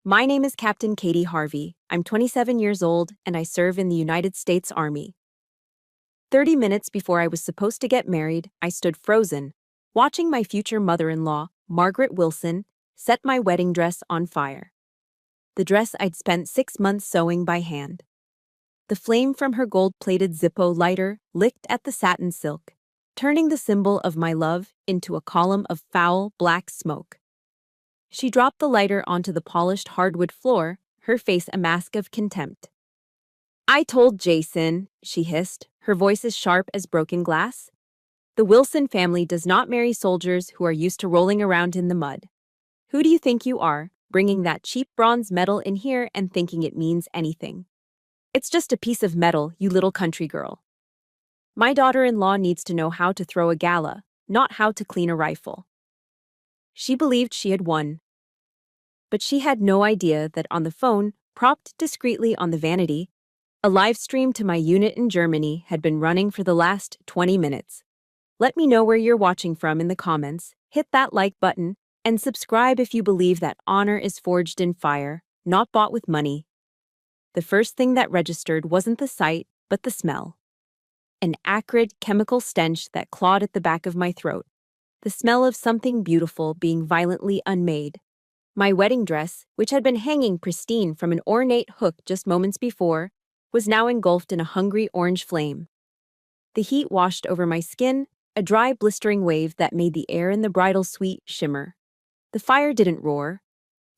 My name is Captain Katie Harvey. I'm 27 years old and I serve in the United States Army. 30 minutes before I was supposed to get married, I stood frozen, watching my future mother-in-law, Margaret Wilson, set my wedding dress on fire. The dress I'd spent 6 months sewing by hand. The flame from her gold-plated Zippo lighter licked at the satin silk, turning the symbol of my love into a column of foul, black smoke. She dropped the lighter onto the polished hardwood floor, her face a mask of contempt. "I told Jason," she hissed, her voice as sharp as broken glass. "The Wilson family does not marry soldiers who are used to rolling around in the mud. Who do you think you are, bringing that cheap bronze medal in here and thinking it means anything? It's just a piece of metal, you little country girl. My daughter-in-law needs to know how to throw a gala, not how to clean a rifle." She believed she had won. But she had no idea that on the phone, propped discreetly on the vanity, a live stream to my unit in Germany had been running for the last 20 minutes. Let me know where you're watching from in the comments, hit that like button, and subscribe if you believe that honor is forged in fire, not bought with money. The first thing that registered wasn't the sight, but the smell. An acrid chemical stench that clawed at the back of my throat. The smell of something beautiful being violently unmade. My wedding dress, which had been hanging pristine from an ornate hook just moments before, was now engulfed in a hungry orange flame. The heat washed over my skin, a dry, blistering wave that made the air in the bridal suite shimmer. The fire didn't roar.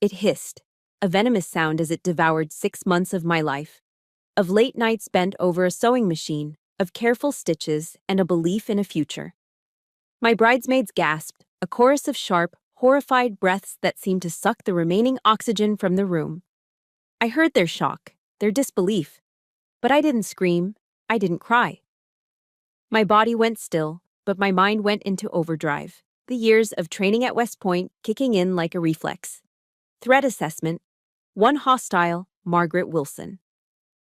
It hissed, a venomous sound as it devoured 6 months of my life. Of late nights bent over a sewing machine, of careful stitches, and a belief in a future. My bridesmaids gasped, a chorus of sharp, horrified breaths that seemed to suck the remaining oxygen from the room. I heard their shock, their disbelief. But I didn't scream, I didn't cry. My body went still, but my mind went into overdrive, the years of training at West Point kicking in like a reflex. Threat assessment, one hostile, Margaret Wilson.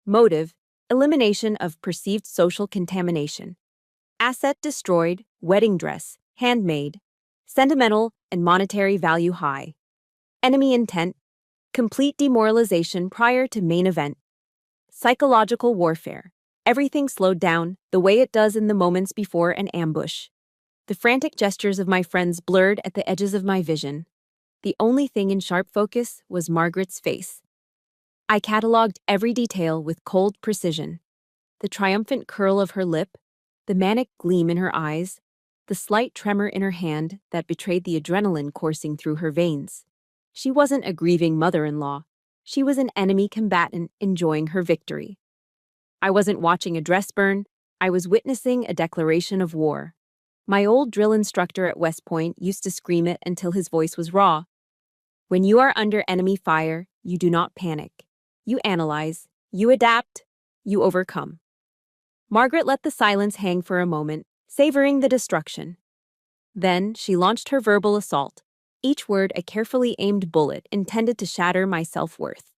Motive, elimination of perceived social contamination. Asset destroyed, wedding dress, handmade. Sentimental and monetary value high. Enemy intent, complete demoralization prior to main event. Psychological warfare, everything slowed down, the way it does in the moments before an ambush. The frantic gestures of my friends blurred at the edges of my vision. The only thing in sharp focus was Margaret's face. I cataloged every detail with cold precision. The triumphant curl of her lip, the manic gleam in her eyes, the slight tremor in her hand that betrayed the adrenaline coursing through her veins. She wasn't a grieving mother-in-law. She was an enemy combatant enjoying her victory. I wasn't watching a dress burn. I was witnessing a declaration of war. My old drill instructor at West Point used to scream it until his voice was raw. When you are under enemy fire, you do not panic. You analyze, you adapt, you overcome. Margaret let the silence hang for a moment, savoring the destruction. Then she launched her verbal assault, each word a carefully aimed bullet intended to shatter my self-worth.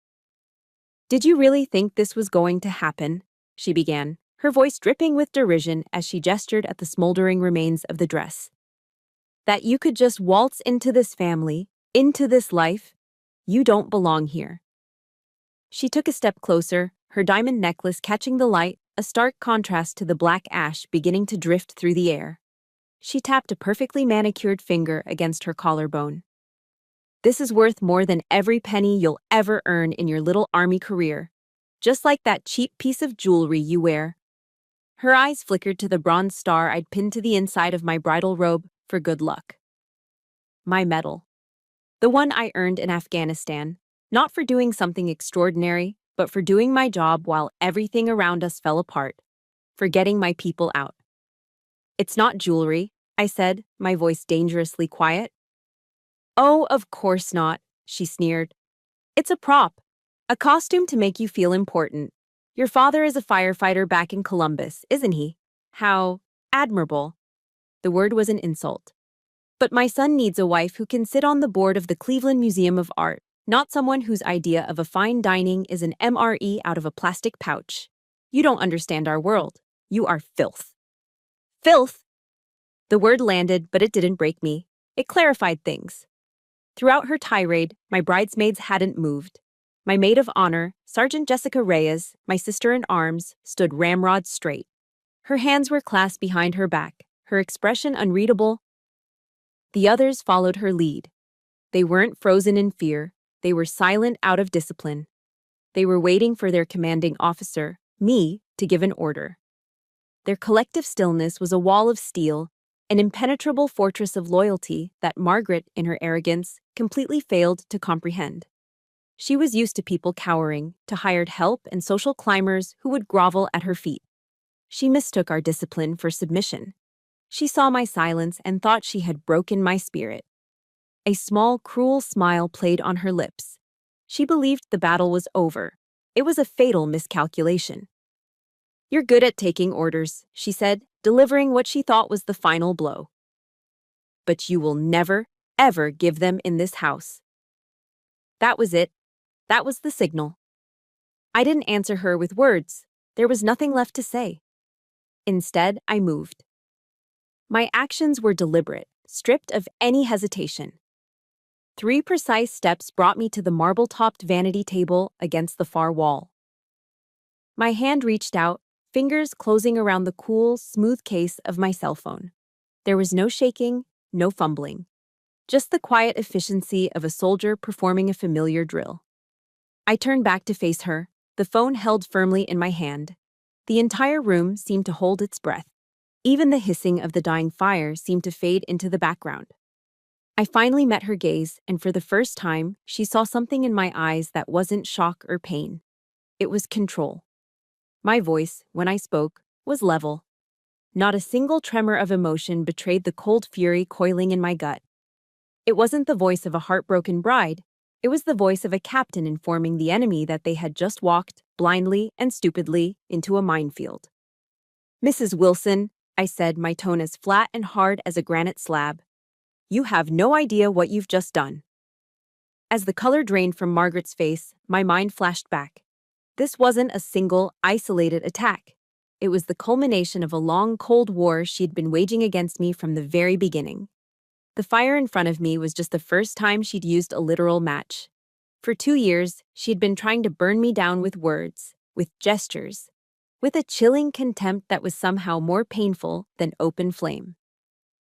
"Did you really think this was going to happen?" she began, her voice dripping with derision as she gestured at the smoldering remains of the dress. "That you could just waltz into this family, into this life? You don't belong here." She took a step closer, her diamond necklace catching the light, a stark contrast to the black ash beginning to drift through the air. She tapped a perfectly manicured finger against her collarbone. "This is worth more than every penny you'll ever earn in your little army career. Just like that cheap piece of jewelry you wear." Her eyes flickered to the bronze star I'd pinned to the inside of my bridal robe for good luck. My medal. The one I earned in Afghanistan, not for doing something extraordinary, but for doing my job while everything around us fell apart, for getting my people out. "It's not jewelry," I said, my voice dangerously quiet. "Oh, of course not," she sneered. "It's a prop, a costume to make you feel important. Your father is a firefighter back in Columbus, isn't he? How admirable." The word was an insult. "But my son needs a wife who can sit on the board of the Cleveland Museum of Art, not someone whose idea of a fine dining is an MRE out of a plastic pouch. You don't understand our world. You are filth." "Filth?" The word landed, but it didn't break me. It clarified things. Throughout her tirade, my bridesmaids hadn't moved. My maid of honor, Sergeant Jessica Reyes, my sister-in-arms, stood ramrod straight. Her hands were clasped behind her back, her expression unreadable. The others followed her lead. They weren't frozen in fear, they were silent out of discipline. They were waiting for their commanding officer, me, to give an order. Their collective stillness was a wall of steel, an impenetrable fortress of loyalty that Margaret, in her arrogance, completely failed to comprehend. She was used to people cowering, to hired help and social climbers who would grovel at her feet. She mistook our discipline for submission. She saw my silence and thought she had broken my spirit. A small, cruel smile played on her lips. She believed the battle was over. It was a fatal miscalculation. "You're good at taking orders," she said, delivering what she thought was the final blow. "But you will never, ever give them in this house." That was it. That was the signal. I didn't answer her with words. There was nothing left to say. Instead, I moved. My actions were deliberate, stripped of any hesitation. 3 precise steps brought me to the marble-topped vanity table against the far wall. My hand reached out, fingers closing around the cool, smooth case of my cell phone. There was no shaking, no fumbling. Just the quiet efficiency of a soldier performing a familiar drill. I turned back to face her, the phone held firmly in my hand. The entire room seemed to hold its breath. Even the hissing of the dying fire seemed to fade into the background. I finally met her gaze, and for the first time, she saw something in my eyes that wasn't shock or pain. It was control. My voice, when I spoke, was level. Not a single tremor of emotion betrayed the cold fury coiling in my gut. It wasn't the voice of a heartbroken bride. It was the voice of a captain informing the enemy that they had just walked, blindly and stupidly, into a minefield. "Mrs. Wilson," I said, my tone as flat and hard as a granite slab, "you have no idea what you've just done." As the color drained from Margaret's face, my mind flashed back. This wasn't a single, isolated attack. It was the culmination of a long, cold war she'd been waging against me from the very beginning. The fire in front of me was just the first time she'd used a literal match. For 2 years, she'd been trying to burn me down with words, with gestures, with a chilling contempt that was somehow more painful than open flame.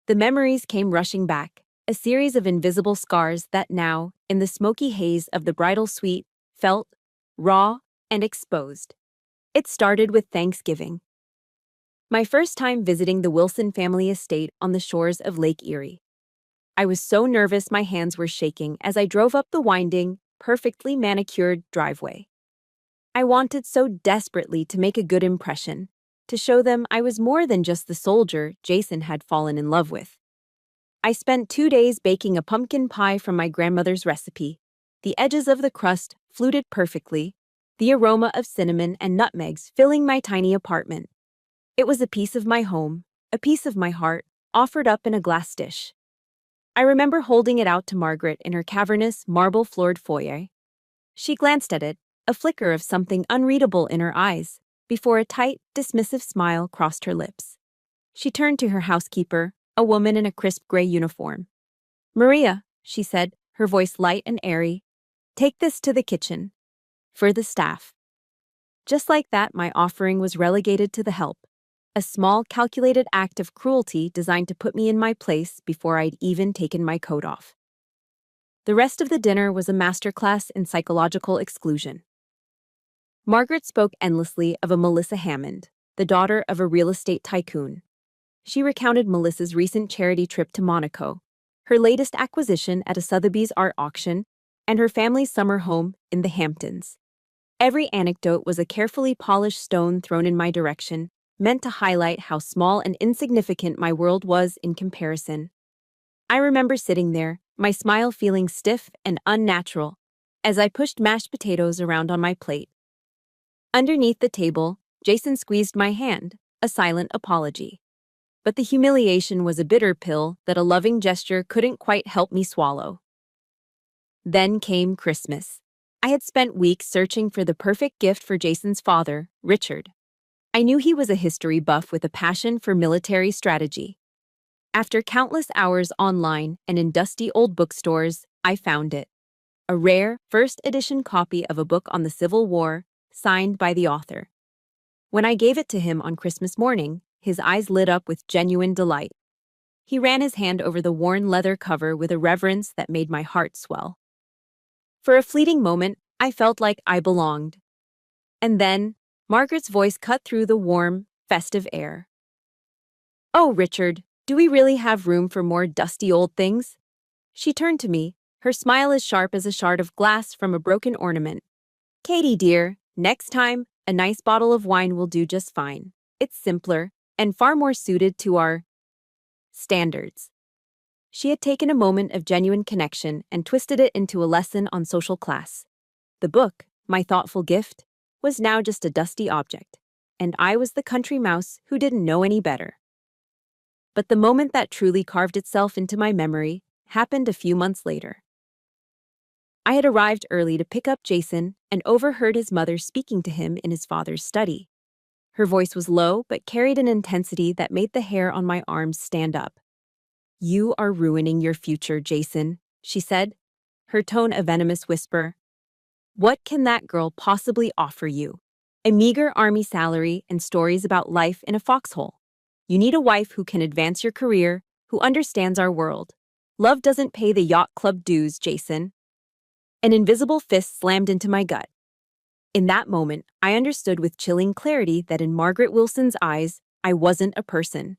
The memories came rushing back, a series of invisible scars that now, in the smoky haze of the bridal suite, felt raw and exposed. It started with Thanksgiving. My first time visiting the Wilson family estate on the shores of Lake Erie. I was so nervous my hands were shaking as I drove up the winding, perfectly manicured driveway. I wanted so desperately to make a good impression, to show them I was more than just the soldier Jason had fallen in love with. I spent 2 days baking a pumpkin pie from my grandmother's recipe. The edges of the crust fluted perfectly, the aroma of cinnamon and nutmegs filling my tiny apartment. It was a piece of my home, a piece of my heart, offered up in a glass dish. I remember holding it out to Margaret in her cavernous, marble-floored foyer. She glanced at it, a flicker of something unreadable in her eyes, before a tight, dismissive smile crossed her lips. She turned to her housekeeper, a woman in a crisp gray uniform. "Maria," she said, her voice light and airy, "take this to the kitchen. For the staff." Just like that, my offering was relegated to the help. A small, calculated act of cruelty designed to put me in my place before I'd even taken my coat off. The rest of the dinner was a masterclass in psychological exclusion. Margaret spoke endlessly of a Melissa Hammond, the daughter of a real estate tycoon. She recounted Melissa's recent charity trip to Monaco, her latest acquisition at a Sotheby's art auction, and her family's summer home in the Hamptons. Every anecdote was a carefully polished stone thrown in my direction, meant to highlight how small and insignificant my world was in comparison. I remember sitting there, my smile feeling stiff and unnatural, as I pushed mashed potatoes around on my plate. Underneath the table, Jason squeezed my hand, a silent apology. But the humiliation was a bitter pill that a loving gesture couldn't quite help me swallow. Then came Christmas. I had spent weeks searching for the perfect gift for Jason's father, Richard. I knew he was a history buff with a passion for military strategy. After countless hours online and in dusty old bookstores, I found it. A rare, first edition copy of a book on the Civil War, signed by the author. When I gave it to him on Christmas morning, his eyes lit up with genuine delight. He ran his hand over the worn leather cover with a reverence that made my heart swell. For a fleeting moment, I felt like I belonged. And then, Margaret's voice cut through the warm, festive air. "Oh, Richard, do we really have room for more dusty old things?" She turned to me, her smile as sharp as a shard of glass from a broken ornament. "Katie, dear, next time, a nice bottle of wine will do just fine. It's simpler, and far more suited to our standards." She had taken a moment of genuine connection and twisted it into a lesson on social class. The book, my thoughtful gift, was now just a dusty object, and I was the country mouse who didn't know any better. But the moment that truly carved itself into my memory happened a few months later. I had arrived early to pick up Jason and overheard his mother speaking to him in his father's study. Her voice was low but carried an intensity that made the hair on my arms stand up. "You are ruining your future, Jason," she said, her tone a venomous whisper. "What can that girl possibly offer you? A meager army salary and stories about life in a foxhole. You need a wife who can advance your career, who understands our world. Love doesn't pay the yacht club dues, Jason." An invisible fist slammed into my gut. In that moment, I understood with chilling clarity that in Margaret Wilson's eyes, I wasn't a person.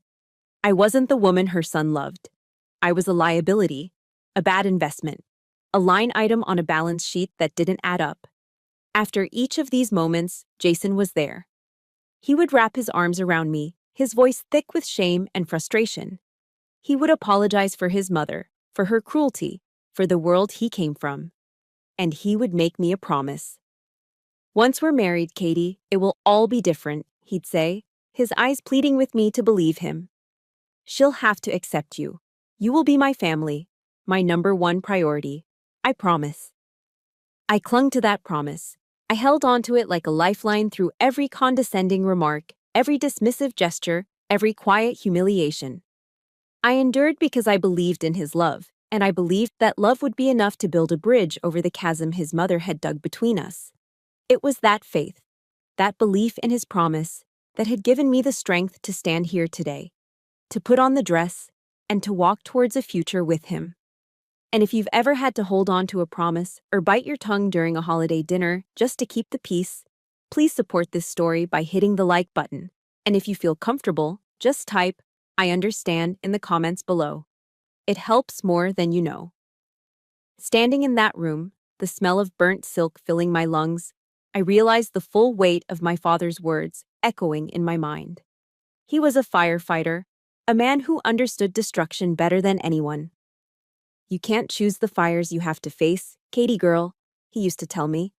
I wasn't the woman her son loved. I was a liability, a bad investment, a line item on a balance sheet that didn't add up. After each of these moments, Jason was there. He would wrap his arms around me, his voice thick with shame and frustration. He would apologize for his mother, for her cruelty, for the world he came from. And he would make me a promise. "Once we're married, Katie, it will all be different," he'd say, his eyes pleading with me to believe him. "She'll have to accept you. You will be my family, my number one priority. I promise." I clung to that promise. I held on to it like a lifeline through every condescending remark, every dismissive gesture, every quiet humiliation. I endured because I believed in his love, and I believed that love would be enough to build a bridge over the chasm his mother had dug between us. It was that faith, that belief in his promise, that had given me the strength to stand here today, to put on the dress, and to walk towards a future with him. And if you've ever had to hold on to a promise or bite your tongue during a holiday dinner just to keep the peace, please support this story by hitting the like button. And if you feel comfortable, just type, "I understand," in the comments below. It helps more than you know. Standing in that room, the smell of burnt silk filling my lungs, I realized the full weight of my father's words echoing in my mind. He was a firefighter, a man who understood destruction better than anyone. "You can't choose the fires you have to face, Katie girl," he used to tell me.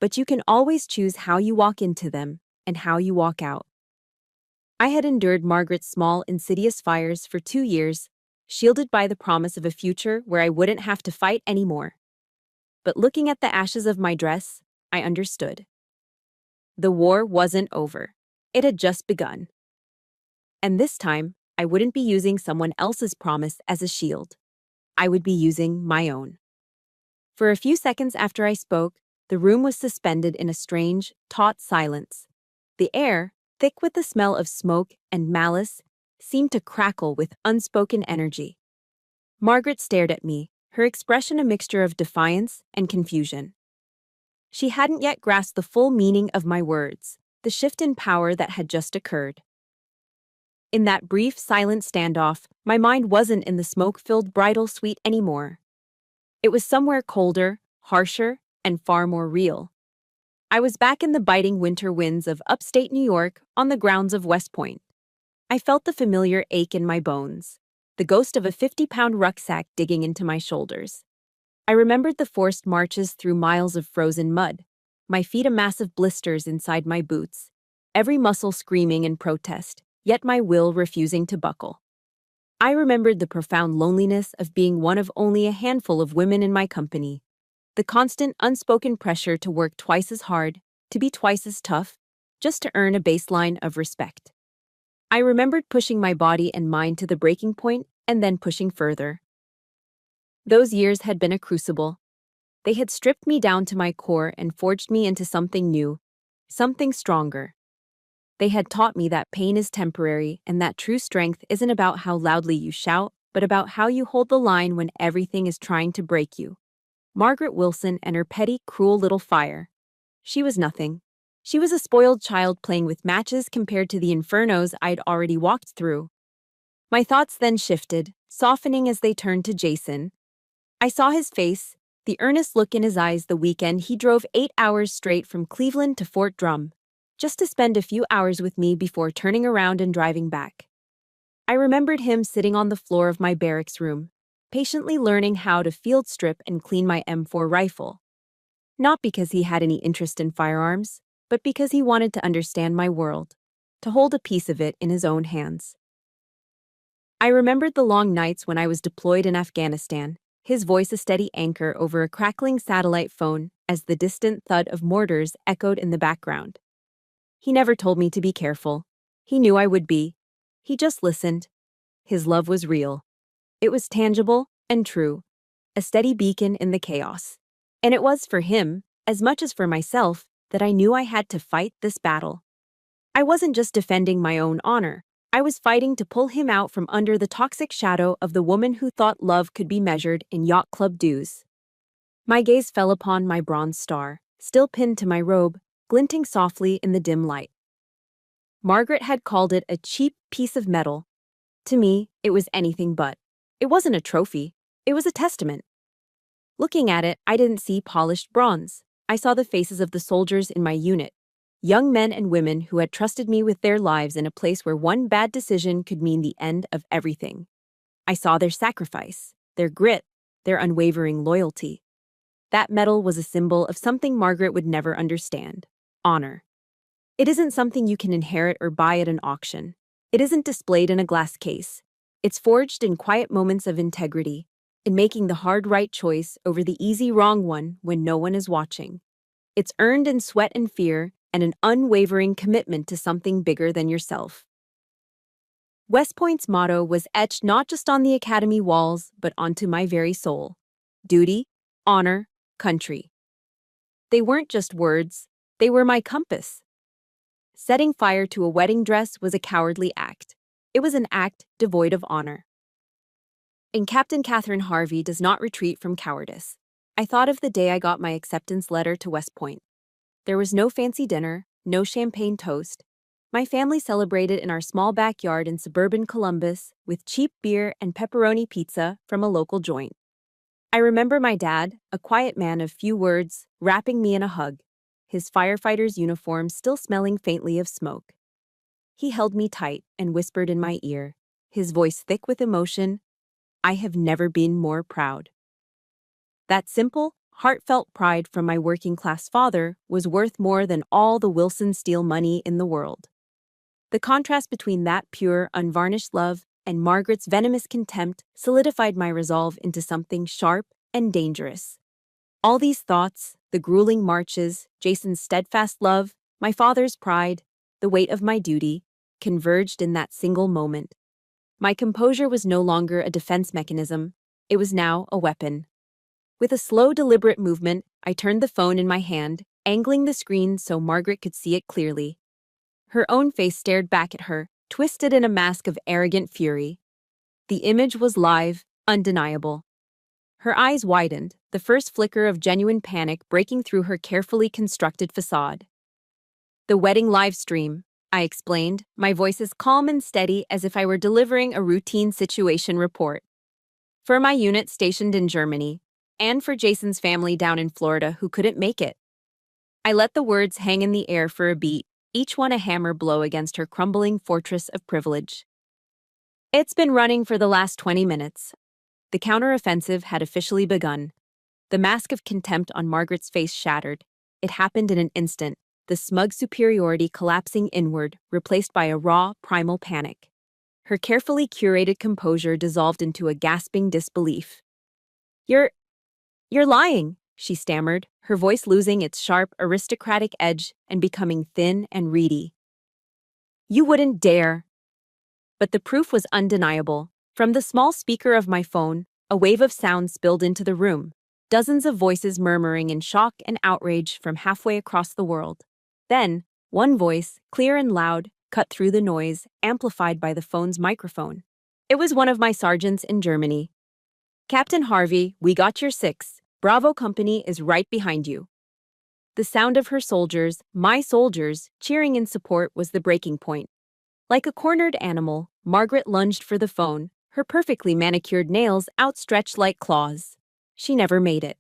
"But you can always choose how you walk into them and how you walk out." I had endured Margaret's small, insidious fires for 2 years, shielded by the promise of a future where I wouldn't have to fight anymore. But looking at the ashes of my dress, I understood. The war wasn't over. It had just begun. And this time, I wouldn't be using someone else's promise as a shield. I would be using my own. For a few seconds after I spoke, the room was suspended in a strange, taut silence. The air, thick with the smell of smoke and malice, seemed to crackle with unspoken energy. Margaret stared at me, her expression a mixture of defiance and confusion. She hadn't yet grasped the full meaning of my words, the shift in power that had just occurred. In that brief, silent standoff, my mind wasn't in the smoke-filled bridal suite anymore. It was somewhere colder, harsher, and far more real. I was back in the biting winter winds of upstate New York on the grounds of West Point. I felt the familiar ache in my bones, the ghost of a 50-pound rucksack digging into my shoulders. I remembered the forced marches through miles of frozen mud, my feet a massive blisters inside my boots, every muscle screaming in protest, yet my will refusing to buckle. I remembered the profound loneliness of being one of only a handful of women in my company, the constant unspoken pressure to work twice as hard, to be twice as tough, just to earn a baseline of respect. I remembered pushing my body and mind to the breaking point and then pushing further. Those years had been a crucible. They had stripped me down to my core and forged me into something new, something stronger. They had taught me that pain is temporary and that true strength isn't about how loudly you shout, but about how you hold the line when everything is trying to break you. Margaret Wilson and her petty, cruel little fire. She was nothing. She was a spoiled child playing with matches compared to the infernos I'd already walked through. My thoughts then shifted, softening as they turned to Jason. I saw his face, the earnest look in his eyes the weekend he drove 8 hours straight from Cleveland to Fort Drum, just to spend a few hours with me before turning around and driving back. I remembered him sitting on the floor of my barracks room, patiently learning how to field strip and clean my M4 rifle. Not because he had any interest in firearms, but because he wanted to understand my world, to hold a piece of it in his own hands. I remembered the long nights when I was deployed in Afghanistan, his voice a steady anchor over a crackling satellite phone as the distant thud of mortars echoed in the background. He never told me to be careful. He knew I would be. He just listened. His love was real. It was tangible and true, a steady beacon in the chaos. And it was for him, as much as for myself, that I knew I had to fight this battle. I wasn't just defending my own honor. I was fighting to pull him out from under the toxic shadow of the woman who thought love could be measured in yacht club dues. My gaze fell upon my bronze star, still pinned to my robe, glinting softly in the dim light. Margaret had called it a cheap piece of metal. To me, it was anything but. It wasn't a trophy. It was a testament. Looking at it, I didn't see polished bronze. I saw the faces of the soldiers in my unit. Young men and women who had trusted me with their lives in a place where one bad decision could mean the end of everything. I saw their sacrifice, their grit, their unwavering loyalty. That medal was a symbol of something Margaret would never understand: honor. It isn't something you can inherit or buy at an auction. It isn't displayed in a glass case. It's forged in quiet moments of integrity, in making the hard right choice over the easy wrong one when no one is watching. It's earned in sweat and fear, and an unwavering commitment to something bigger than yourself. West Point's motto was etched not just on the academy walls, but onto my very soul: duty, honor, country. They weren't just words, they were my compass. Setting fire to a wedding dress was a cowardly act. It was an act devoid of honor. And Captain Catherine Harvey does not retreat from cowardice. I thought of the day I got my acceptance letter to West Point. There was no fancy dinner, no champagne toast. My family celebrated in our small backyard in suburban Columbus with cheap beer and pepperoni pizza from a local joint. I remember my dad, a quiet man of few words, wrapping me in a hug, his firefighter's uniform still smelling faintly of smoke. He held me tight and whispered in my ear, his voice thick with emotion, "I have never been more proud." That simple, heartfelt pride from my working-class father was worth more than all the Wilson Steel money in the world. The contrast between that pure, unvarnished love and Margaret's venomous contempt solidified my resolve into something sharp and dangerous. All these thoughts, the grueling marches, Jason's steadfast love, my father's pride, the weight of my duty, converged in that single moment. My composure was no longer a defense mechanism. It was now a weapon. With a slow, deliberate movement, I turned the phone in my hand, angling the screen so Margaret could see it clearly. Her own face stared back at her, twisted in a mask of arrogant fury. The image was live, undeniable. Her eyes widened, the first flicker of genuine panic breaking through her carefully constructed facade. "The wedding live stream," I explained, my voice as calm and steady as if I were delivering a routine situation report. "For my unit stationed in Germany, and for Jason's family down in Florida who couldn't make it." I let the words hang in the air for a beat, each one a hammer blow against her crumbling fortress of privilege. It's been running for the last 20 minutes. The counteroffensive had officially begun. The mask of contempt on Margaret's face shattered. It happened in an instant, the smug superiority collapsing inward, replaced by a raw, primal panic. Her carefully curated composure dissolved into a gasping disbelief. You're lying," she stammered, her voice losing its sharp, aristocratic edge and becoming thin and reedy. "You wouldn't dare." But the proof was undeniable. From the small speaker of my phone, A wave of sound spilled into the room, dozens of voices murmuring in shock and outrage from halfway across the world. Then, one voice, clear and loud, cut through the noise, amplified by the phone's microphone. It was one of my sergeants in Germany. "Captain Harvey, we got your six. Bravo Company is right behind you." The sound of her soldiers, my soldiers, cheering in support was the breaking point. Like a cornered animal, Margaret lunged for the phone, her perfectly manicured nails outstretched like claws. She never made it.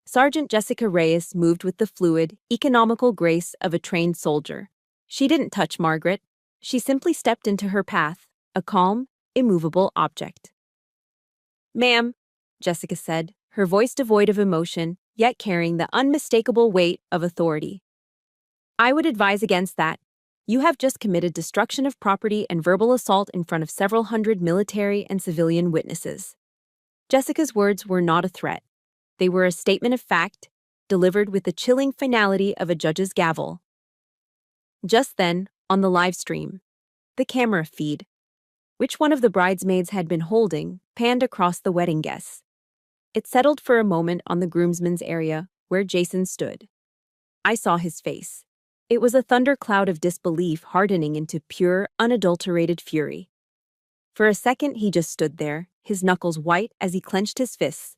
Sergeant Jessica Reyes moved with the fluid, economical grace of a trained soldier. She didn't touch Margaret. She simply stepped into her path, a calm, immovable object. "Ma'am," Jessica said, her voice devoid of emotion, yet carrying the unmistakable weight of authority. "I would advise against that. You have just committed destruction of property and verbal assault in front of several hundred military and civilian witnesses." Jessica's words were not a threat. They were a statement of fact, delivered with the chilling finality of a judge's gavel. Just then, on the live stream, the camera feed, which one of the bridesmaids had been holding, panned across the wedding guests. It settled for a moment on the groomsmen's area, where Jason stood. I saw his face. It was a thundercloud of disbelief hardening into pure, unadulterated fury. For a second he just stood there, his knuckles white as he clenched his fists.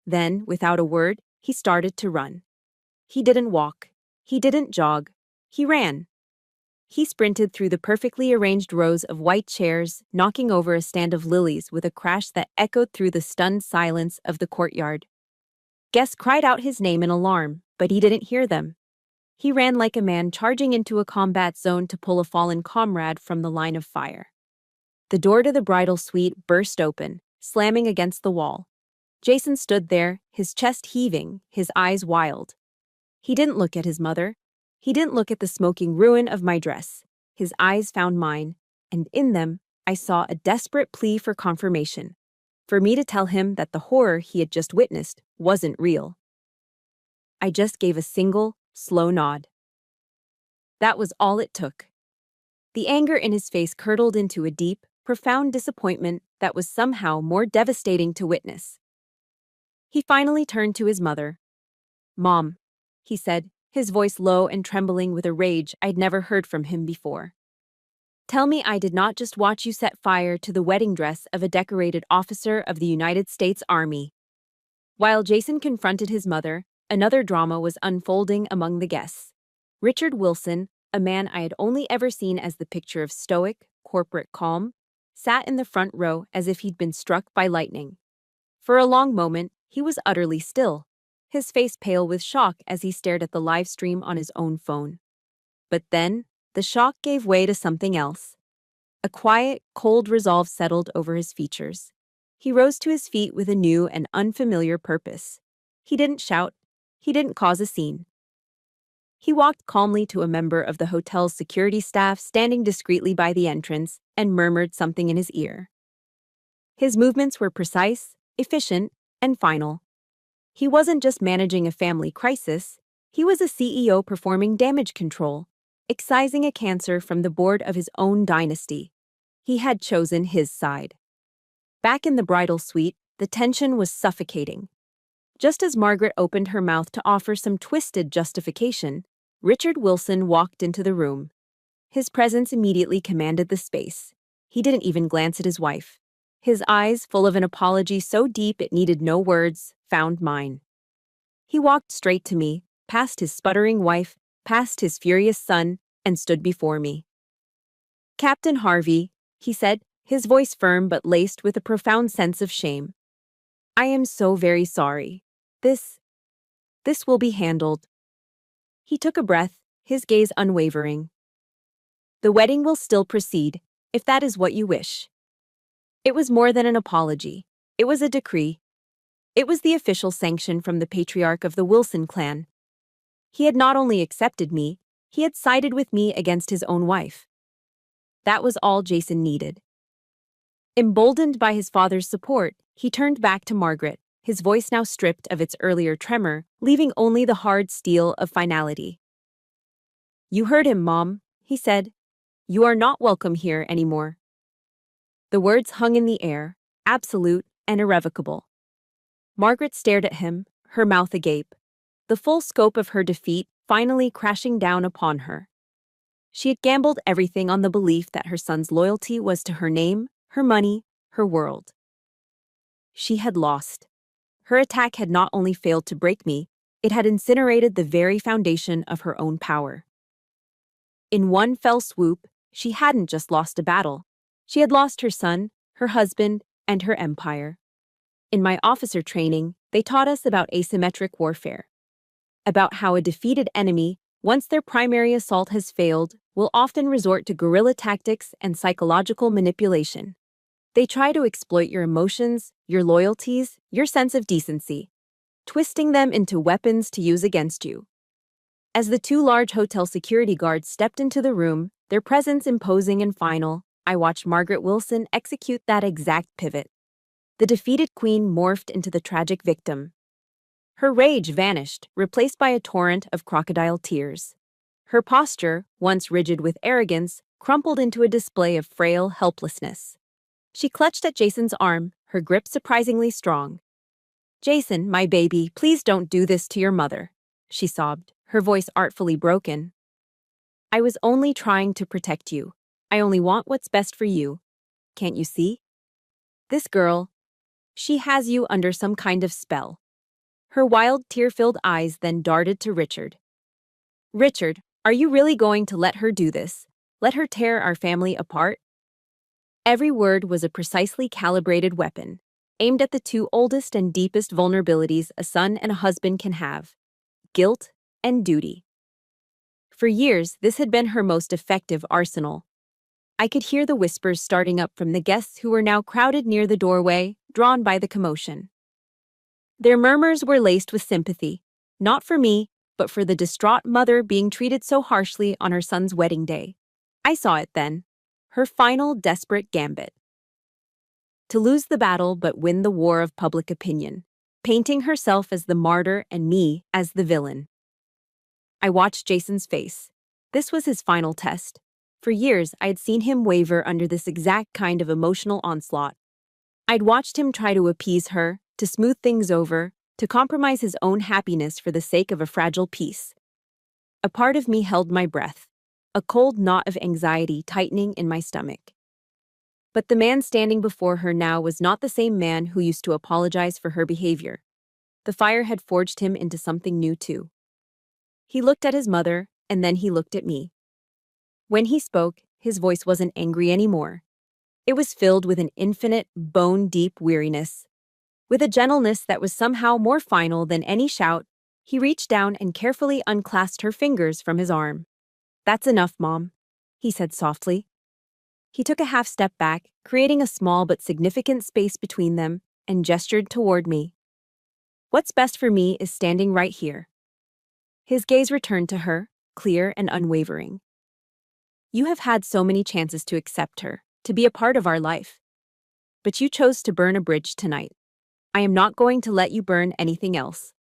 Then, without a word, he started to run. He didn't walk. He didn't jog. He ran. He sprinted through the perfectly arranged rows of white chairs, knocking over a stand of lilies with a crash that echoed through the stunned silence of the courtyard. Guests cried out his name in alarm, but he didn't hear them. He ran like a man charging into a combat zone to pull a fallen comrade from the line of fire. The door to the bridal suite burst open, slamming against the wall. Jason stood there, his chest heaving, his eyes wild. He didn't look at his mother. He didn't look at the smoking ruin of my dress. His eyes found mine, and in them, I saw a desperate plea for confirmation, for me to tell him that the horror he had just witnessed wasn't real. I just gave a single, slow nod. That was all it took. The anger in his face curdled into a deep, profound disappointment that was somehow more devastating to witness. He finally turned to his mother. "Mom," he said, his voice low and trembling with a rage I'd never heard from him before. "Tell me I did not just watch you set fire to the wedding dress of a decorated officer of the United States Army." While Jason confronted his mother, another drama was unfolding among the guests. Richard Wilson, a man I had only ever seen as the picture of stoic, corporate calm, sat in the front row as if he'd been struck by lightning. For a long moment, he was utterly still, his face pale with shock as he stared at the live stream on his own phone. But then, the shock gave way to something else. A quiet, cold resolve settled over his features. He rose to his feet with a new and unfamiliar purpose. He didn't shout. He didn't cause a scene. He walked calmly to a member of the hotel's security staff standing discreetly by the entrance and murmured something in his ear. His movements were precise, efficient, and final. He wasn't just managing a family crisis, he was a CEO performing damage control, excising a cancer from the board of his own dynasty. He had chosen his side. Back in the bridal suite, the tension was suffocating. Just as Margaret opened her mouth to offer some twisted justification, Richard Wilson walked into the room. His presence immediately commanded the space. He didn't even glance at his wife. His eyes, full of an apology so deep it needed no words, found mine. He walked straight to me, past his sputtering wife, past his furious son, and stood before me. "Captain Harvey," he said, his voice firm but laced with a profound sense of shame. "I am so very sorry. This will be handled." He took a breath, his gaze unwavering. "The wedding will still proceed, if that is what you wish." It was more than an apology. It was a decree. It was the official sanction from the patriarch of the Wilson clan. He had not only accepted me, he had sided with me against his own wife. That was all Jason needed. Emboldened by his father's support, he turned back to Margaret, his voice now stripped of its earlier tremor, leaving only the hard steel of finality. "You heard him, Mom," he said. "You are not welcome here anymore." The words hung in the air, absolute, and irrevocable. Margaret stared at him, her mouth agape, the full scope of her defeat finally crashing down upon her. She had gambled everything on the belief that her son's loyalty was to her name, her money, her world. She had lost. Her attack had not only failed to break me, it had incinerated the very foundation of her own power. In one fell swoop, she hadn't just lost a battle. She had lost her son, her husband, and her empire. In my officer training, they taught us about asymmetric warfare, about how a defeated enemy, once their primary assault has failed, will often resort to guerrilla tactics and psychological manipulation. They try to exploit your emotions, your loyalties, your sense of decency, twisting them into weapons to use against you. As the two large hotel security guards stepped into the room, their presence imposing and final, I watched Margaret Wilson execute that exact pivot. The defeated queen morphed into the tragic victim. Her rage vanished, replaced by a torrent of crocodile tears. Her posture, once rigid with arrogance, crumpled into a display of frail helplessness. She clutched at Jason's arm, her grip surprisingly strong. "Jason, my baby, please don't do this to your mother," she sobbed, her voice artfully broken. "I was only trying to protect you. I only want what's best for you. Can't you see? This girl, she has you under some kind of spell." Her wild, tear-filled eyes then darted to Richard. "Richard, are you really going to let her do this? Let her tear our family apart?" Every word was a precisely calibrated weapon, aimed at the two oldest and deepest vulnerabilities a son and a husband can have: guilt and duty. For years, this had been her most effective arsenal. I could hear the whispers starting up from the guests who were now crowded near the doorway, drawn by the commotion. Their murmurs were laced with sympathy, not for me, but for the distraught mother being treated so harshly on her son's wedding day. I saw it then, her final desperate gambit. To lose the battle but win the war of public opinion, painting herself as the martyr and me as the villain. I watched Jason's face. This was his final test. For years, I had seen him waver under this exact kind of emotional onslaught. I'd watched him try to appease her, to smooth things over, to compromise his own happiness for the sake of a fragile peace. A part of me held my breath, a cold knot of anxiety tightening in my stomach. But the man standing before her now was not the same man who used to apologize for her behavior. The fire had forged him into something new too. He looked at his mother, and then he looked at me. When he spoke, his voice wasn't angry anymore. It was filled with an infinite, bone-deep weariness. With a gentleness that was somehow more final than any shout, he reached down and carefully unclasped her fingers from his arm. "That's enough, Mom," he said softly. He took a half step back, creating a small but significant space between them, and gestured toward me. "What's best for me is standing right here." His gaze returned to her, clear and unwavering. "You have had so many chances to accept her, to be a part of our life. But you chose to burn a bridge tonight. I am not going to let you burn anything else."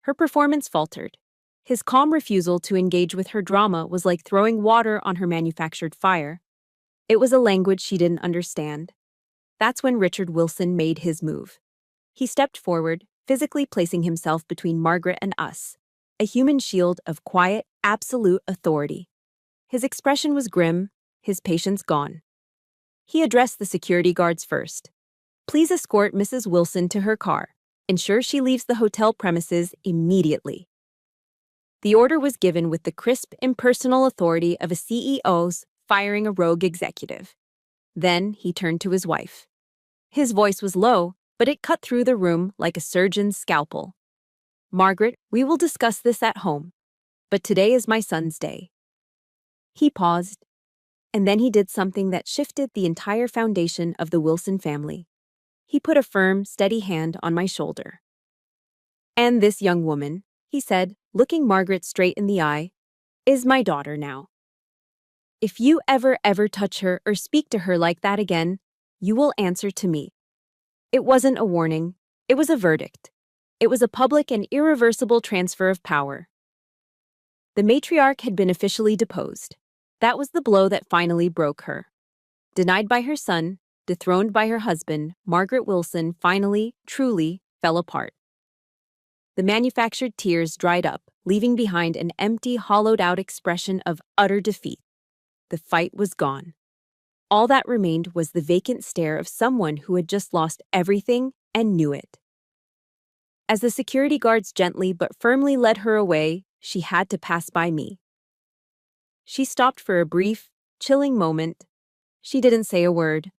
Her performance faltered. His calm refusal to engage with her drama was like throwing water on her manufactured fire. It was a language she didn't understand. That's when Richard Wilson made his move. He stepped forward, physically placing himself between Margaret and us, a human shield of quiet, absolute authority. His expression was grim, his patience gone. He addressed the security guards first. "Please escort Mrs. Wilson to her car. Ensure she leaves the hotel premises immediately." The order was given with the crisp, impersonal authority of a CEO's firing a rogue executive. Then he turned to his wife. His voice was low, but it cut through the room like a surgeon's scalpel. "Margaret, we will discuss this at home. But today is my son's day." He paused, and then he did something that shifted the entire foundation of the Wilson family. He put a firm, steady hand on my shoulder. "And this young woman," he said, looking Margaret straight in the eye, "is my daughter now. If you ever touch her or speak to her like that again, you will answer to me." It wasn't a warning. It was a verdict. It was a public and irreversible transfer of power. The matriarch had been officially deposed. That was the blow that finally broke her. Denied by her son, dethroned by her husband, Margaret Wilson finally, truly, fell apart. The manufactured tears dried up, leaving behind an empty, hollowed-out expression of utter defeat. The fight was gone. All that remained was the vacant stare of someone who had just lost everything and knew it. As the security guards gently but firmly led her away, she had to pass by me. She stopped for a brief, chilling moment. She didn't say a word.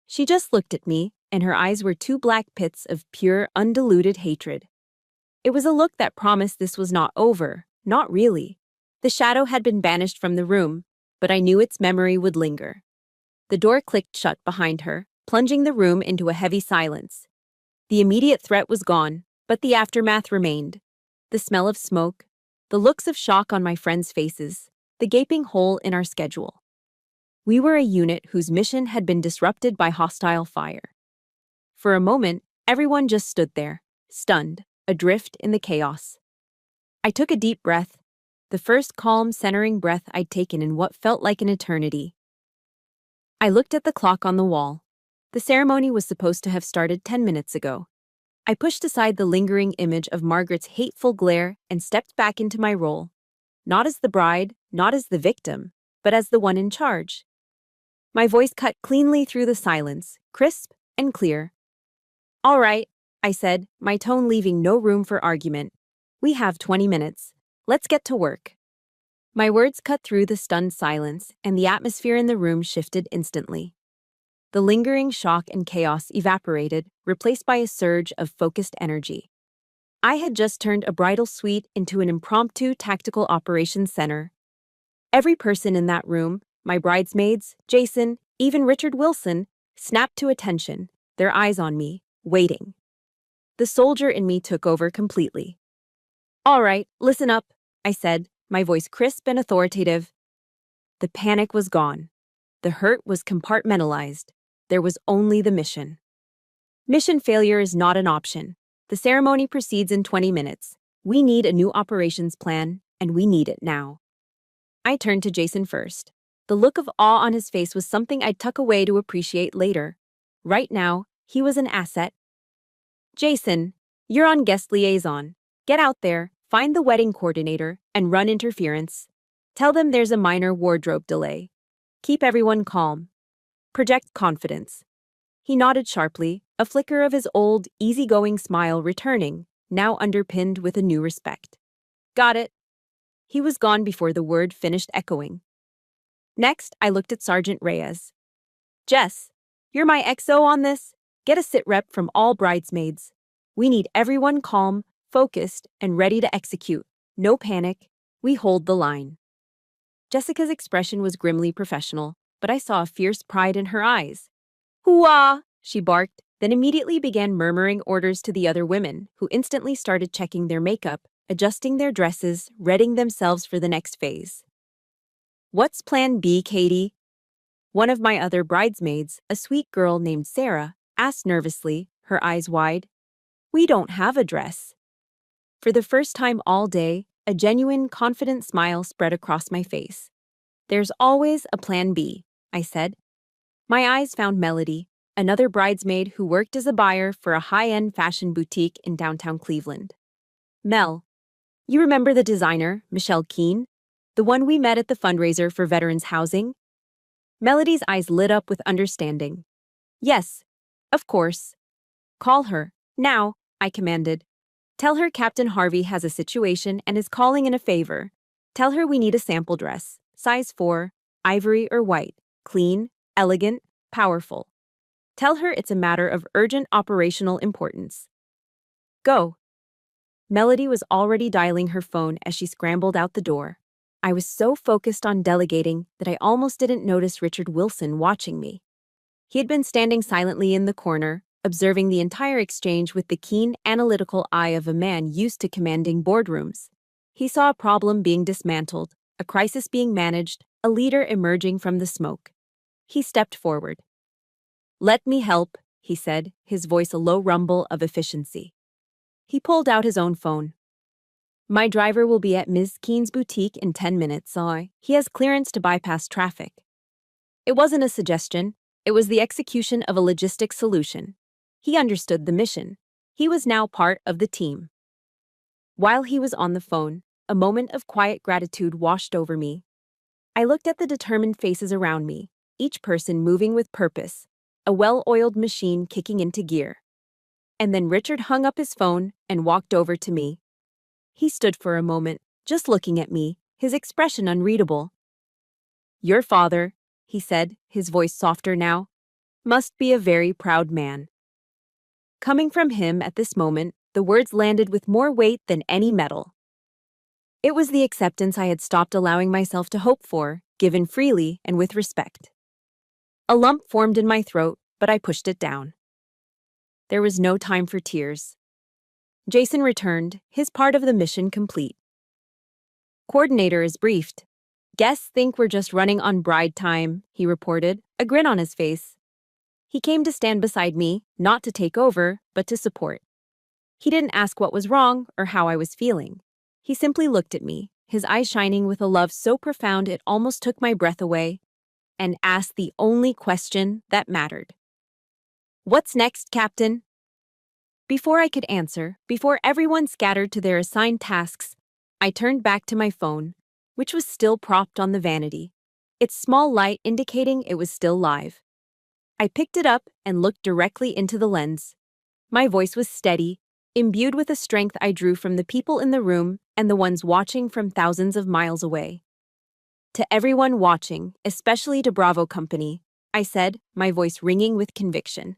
She just looked at me, and her eyes were two black pits of pure, undiluted hatred. It was a look that promised this was not over, not really. The shadow had been banished from the room, but I knew its memory would linger. The door clicked shut behind her, plunging the room into a heavy silence. The immediate threat was gone, but the aftermath remained. The smell of smoke, the looks of shock on my friends' faces, the gaping hole in our schedule. We were a unit whose mission had been disrupted by hostile fire. For a moment, everyone just stood there, stunned, adrift in the chaos. I took a deep breath, the first calm, centering breath I'd taken in what felt like an eternity. I looked at the clock on the wall. The ceremony was supposed to have started 10 minutes ago. I pushed aside the lingering image of Margaret's hateful glare and stepped back into my role. Not as the bride, not as the victim, but as the one in charge. My voice cut cleanly through the silence, crisp and clear. "All right," I said, my tone leaving no room for argument. "We have 20 minutes. Let's get to work." My words cut through the stunned silence, and the atmosphere in the room shifted instantly. The lingering shock and chaos evaporated, replaced by a surge of focused energy. I had just turned a bridal suite into an impromptu tactical operations center. Every person in that room, my bridesmaids, Jason, even Richard Wilson, snapped to attention, their eyes on me, waiting. The soldier in me took over completely. "All right, listen up," I said, my voice crisp and authoritative. The panic was gone. The hurt was compartmentalized. There was only the mission. Mission failure is not an option. The ceremony proceeds in 20 minutes. We need a new operations plan, and we need it now. I turned to Jason first. The look of awe on his face was something I'd tuck away to appreciate later. Right now, he was an asset. "Jason, you're on guest liaison. Get out there, find the wedding coordinator, and run interference. Tell them there's a minor wardrobe delay. Keep everyone calm. Project confidence." He nodded sharply, a flicker of his old, easygoing smile returning, now underpinned with a new respect. "Got it." He was gone before the word finished echoing. Next, I looked at Sergeant Reyes. "Jess, you're my XO on this. Get a sit rep from all bridesmaids. We need everyone calm, focused, and ready to execute. No panic. We hold the line." Jessica's expression was grimly professional, but I saw a fierce pride in her eyes. "Hoo-ah!" she barked, then immediately began murmuring orders to the other women, who instantly started checking their makeup, adjusting their dresses, readying themselves for the next phase. "What's plan B, Katie?" One of my other bridesmaids, a sweet girl named Sarah, asked nervously, her eyes wide. "We don't have a dress." For the first time all day, a genuine, confident smile spread across my face. "There's always a plan B," I said. My eyes found Melody, another bridesmaid who worked as a buyer for a high-end fashion boutique in downtown Cleveland. "Mel, you remember the designer, Michelle Keane? The one we met at the fundraiser for veterans housing?" Melody's eyes lit up with understanding. "Yes, of course. Call her, now," I commanded. "Tell her Captain Harvey has a situation and is calling in a favor. Tell her we need a sample dress, size 4, ivory or white, clean, elegant, powerful. Tell her it's a matter of urgent operational importance. Go." Melody was already dialing her phone as she scrambled out the door. I was so focused on delegating that I almost didn't notice Richard Wilson watching me. He had been standing silently in the corner, observing the entire exchange with the keen, analytical eye of a man used to commanding boardrooms. He saw a problem being dismantled, a crisis being managed, a leader emerging from the smoke. He stepped forward. "Let me help," he said, his voice a low rumble of efficiency. He pulled out his own phone. "My driver will be at Ms. Keene's boutique in 10 minutes, so he has clearance to bypass traffic." It wasn't a suggestion. It was the execution of a logistic solution. He understood the mission. He was now part of the team. While he was on the phone, a moment of quiet gratitude washed over me. I looked at the determined faces around me, each person moving with purpose, a well-oiled machine kicking into gear. And then Richard hung up his phone and walked over to me. He stood for a moment, just looking at me, his expression unreadable. "Your father," he said, his voice softer now, "must be a very proud man." Coming from him at this moment, the words landed with more weight than any medal. It was the acceptance I had stopped allowing myself to hope for, given freely and with respect. A lump formed in my throat, but I pushed it down. There was no time for tears. Jason returned, his part of the mission complete. "Coordinator is briefed. Guests think we're just running on bride time," he reported, a grin on his face. He came to stand beside me, not to take over, but to support. He didn't ask what was wrong or how I was feeling. He simply looked at me, his eyes shining with a love so profound it almost took my breath away, and asked the only question that mattered. "What's next, Captain?" Before I could answer, before everyone scattered to their assigned tasks, I turned back to my phone, which was still propped on the vanity, its small light indicating it was still live. I picked it up and looked directly into the lens. My voice was steady, imbued with a strength I drew from the people in the room and the ones watching from thousands of miles away. "To everyone watching, especially to Bravo Company," I said, my voice ringing with conviction.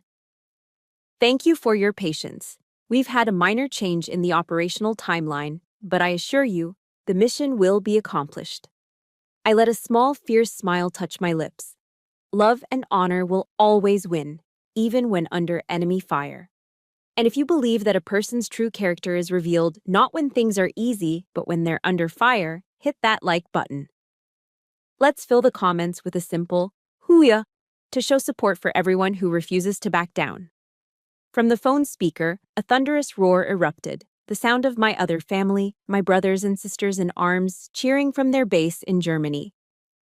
"Thank you for your patience. We've had a minor change in the operational timeline, but I assure you, the mission will be accomplished." I let a small, fierce smile touch my lips. Love and honor will always win, even when under enemy fire. And if you believe that a person's true character is revealed not when things are easy, but when they're under fire, hit that like button. Let's fill the comments with a simple "hooyah" to show support for everyone who refuses to back down. From the phone speaker, a thunderous roar erupted, the sound of my other family, my brothers and sisters in arms, cheering from their base in Germany.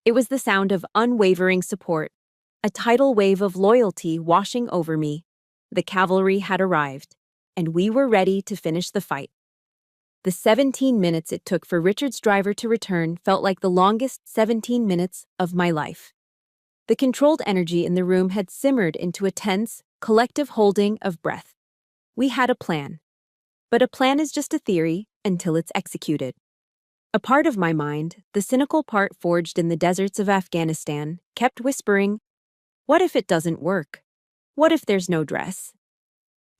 It was the sound of unwavering support, a tidal wave of loyalty washing over me. The cavalry had arrived, and we were ready to finish the fight. The 17 minutes it took for Richard's driver to return felt like the longest 17 minutes of my life. The controlled energy in the room had simmered into a tense, collective holding of breath. We had a plan. But a plan is just a theory until it's executed. A part of my mind, the cynical part forged in the deserts of Afghanistan, kept whispering, "What if it doesn't work? What if there's no dress?"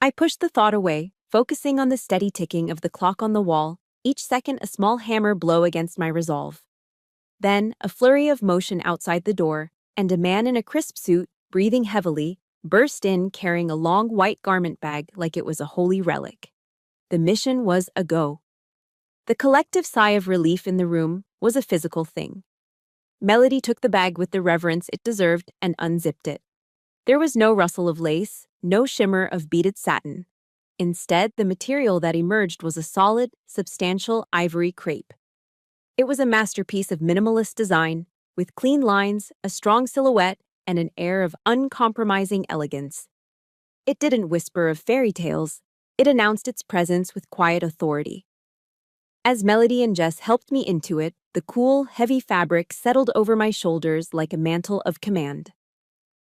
I pushed the thought away, focusing on the steady ticking of the clock on the wall, each second a small hammer blow against my resolve. Then, a flurry of motion outside the door, and a man in a crisp suit, breathing heavily, burst in carrying a long white garment bag like it was a holy relic. The mission was a go. The collective sigh of relief in the room was a physical thing. Melody took the bag with the reverence it deserved and unzipped it. There was no rustle of lace, no shimmer of beaded satin. Instead, the material that emerged was a solid, substantial ivory crepe. It was a masterpiece of minimalist design, with clean lines, a strong silhouette, and an air of uncompromising elegance. It didn't whisper of fairy tales. It announced its presence with quiet authority. As Melody and Jess helped me into it, the cool, heavy fabric settled over my shoulders like a mantle of command.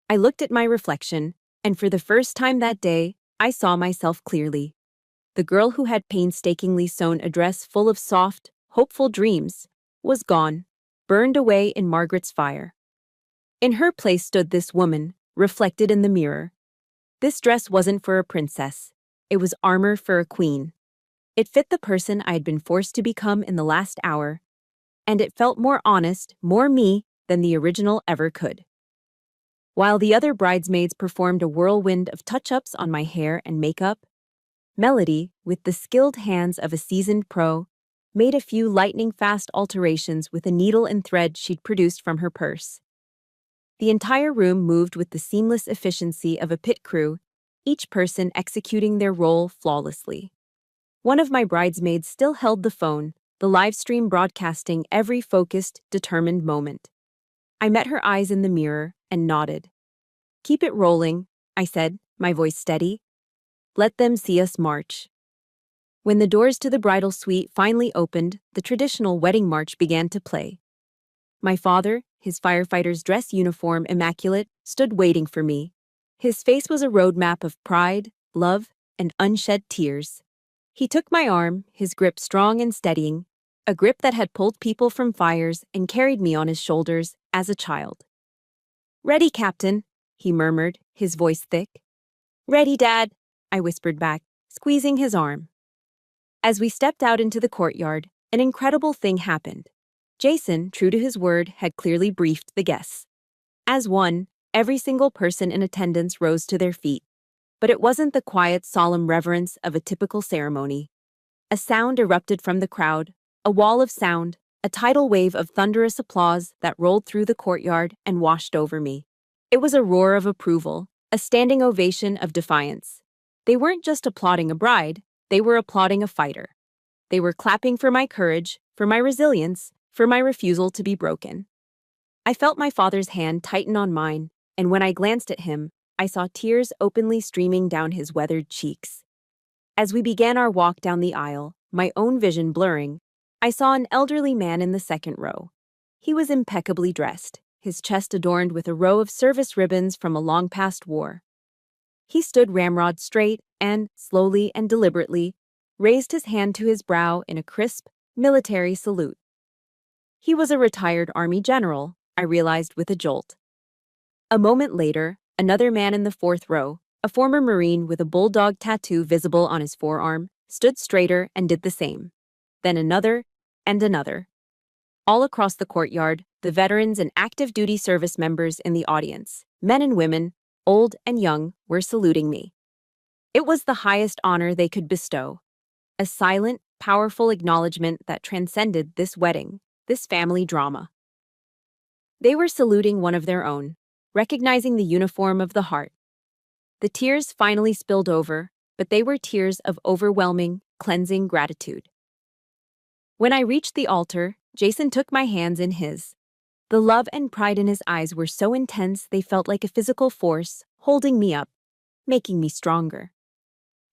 I looked at my reflection, and for the first time that day, I saw myself clearly. The girl who had painstakingly sewn a dress full of soft, hopeful dreams was gone, burned away in Margaret's fire. In her place stood this woman, reflected in the mirror. This dress wasn't for a princess. It was armor for a queen. It fit the person I had been forced to become in the last hour, and it felt more honest, more me, than the original ever could. While the other bridesmaids performed a whirlwind of touch-ups on my hair and makeup, Melody, with the skilled hands of a seasoned pro, made a few lightning-fast alterations with a needle and thread she'd produced from her purse. The entire room moved with the seamless efficiency of a pit crew, each person executing their role flawlessly. One of my bridesmaids still held the phone, the live stream broadcasting every focused, determined moment. I met her eyes in the mirror and nodded. Keep it rolling, I said, my voice steady. Let them see us march. When the doors to the bridal suite finally opened, the traditional wedding march began to play. My father, his firefighter's dress uniform immaculate, stood waiting for me. His face was a roadmap of pride, love, and unshed tears. He took my arm, his grip strong and steadying, a grip that had pulled people from fires and carried me on his shoulders as a child. "Ready, Captain," he murmured, his voice thick. "Ready, Dad," I whispered back, squeezing his arm. As we stepped out into the courtyard, an incredible thing happened. Jason, true to his word, had clearly briefed the guests. As one, every single person in attendance rose to their feet. But it wasn't the quiet, solemn reverence of a typical ceremony. A sound erupted from the crowd, a wall of sound, a tidal wave of thunderous applause that rolled through the courtyard and washed over me. It was a roar of approval, a standing ovation of defiance. They weren't just applauding a bride, they were applauding a fighter. They were clapping for my courage, for my resilience, for my refusal to be broken. I felt my father's hand tighten on mine, and when I glanced at him, I saw tears openly streaming down his weathered cheeks. As we began our walk down the aisle, my own vision blurring, I saw an elderly man in the second row. He was impeccably dressed, his chest adorned with a row of service ribbons from a long-past war. He stood ramrod straight and, slowly and deliberately, raised his hand to his brow in a crisp, military salute. He was a retired Army general, I realized with a jolt. A moment later, another man in the fourth row, a former Marine with a bulldog tattoo visible on his forearm, stood straighter and did the same. Then another, and another. All across the courtyard, the veterans and active duty service members in the audience, men and women, old and young, were saluting me. It was the highest honor they could bestow. A silent, powerful acknowledgement that transcended this wedding, this family drama. They were saluting one of their own, recognizing the uniform of the heart. The tears finally spilled over, but they were tears of overwhelming, cleansing gratitude. When I reached the altar, Jason took my hands in his. The love and pride in his eyes were so intense they felt like a physical force, holding me up, making me stronger.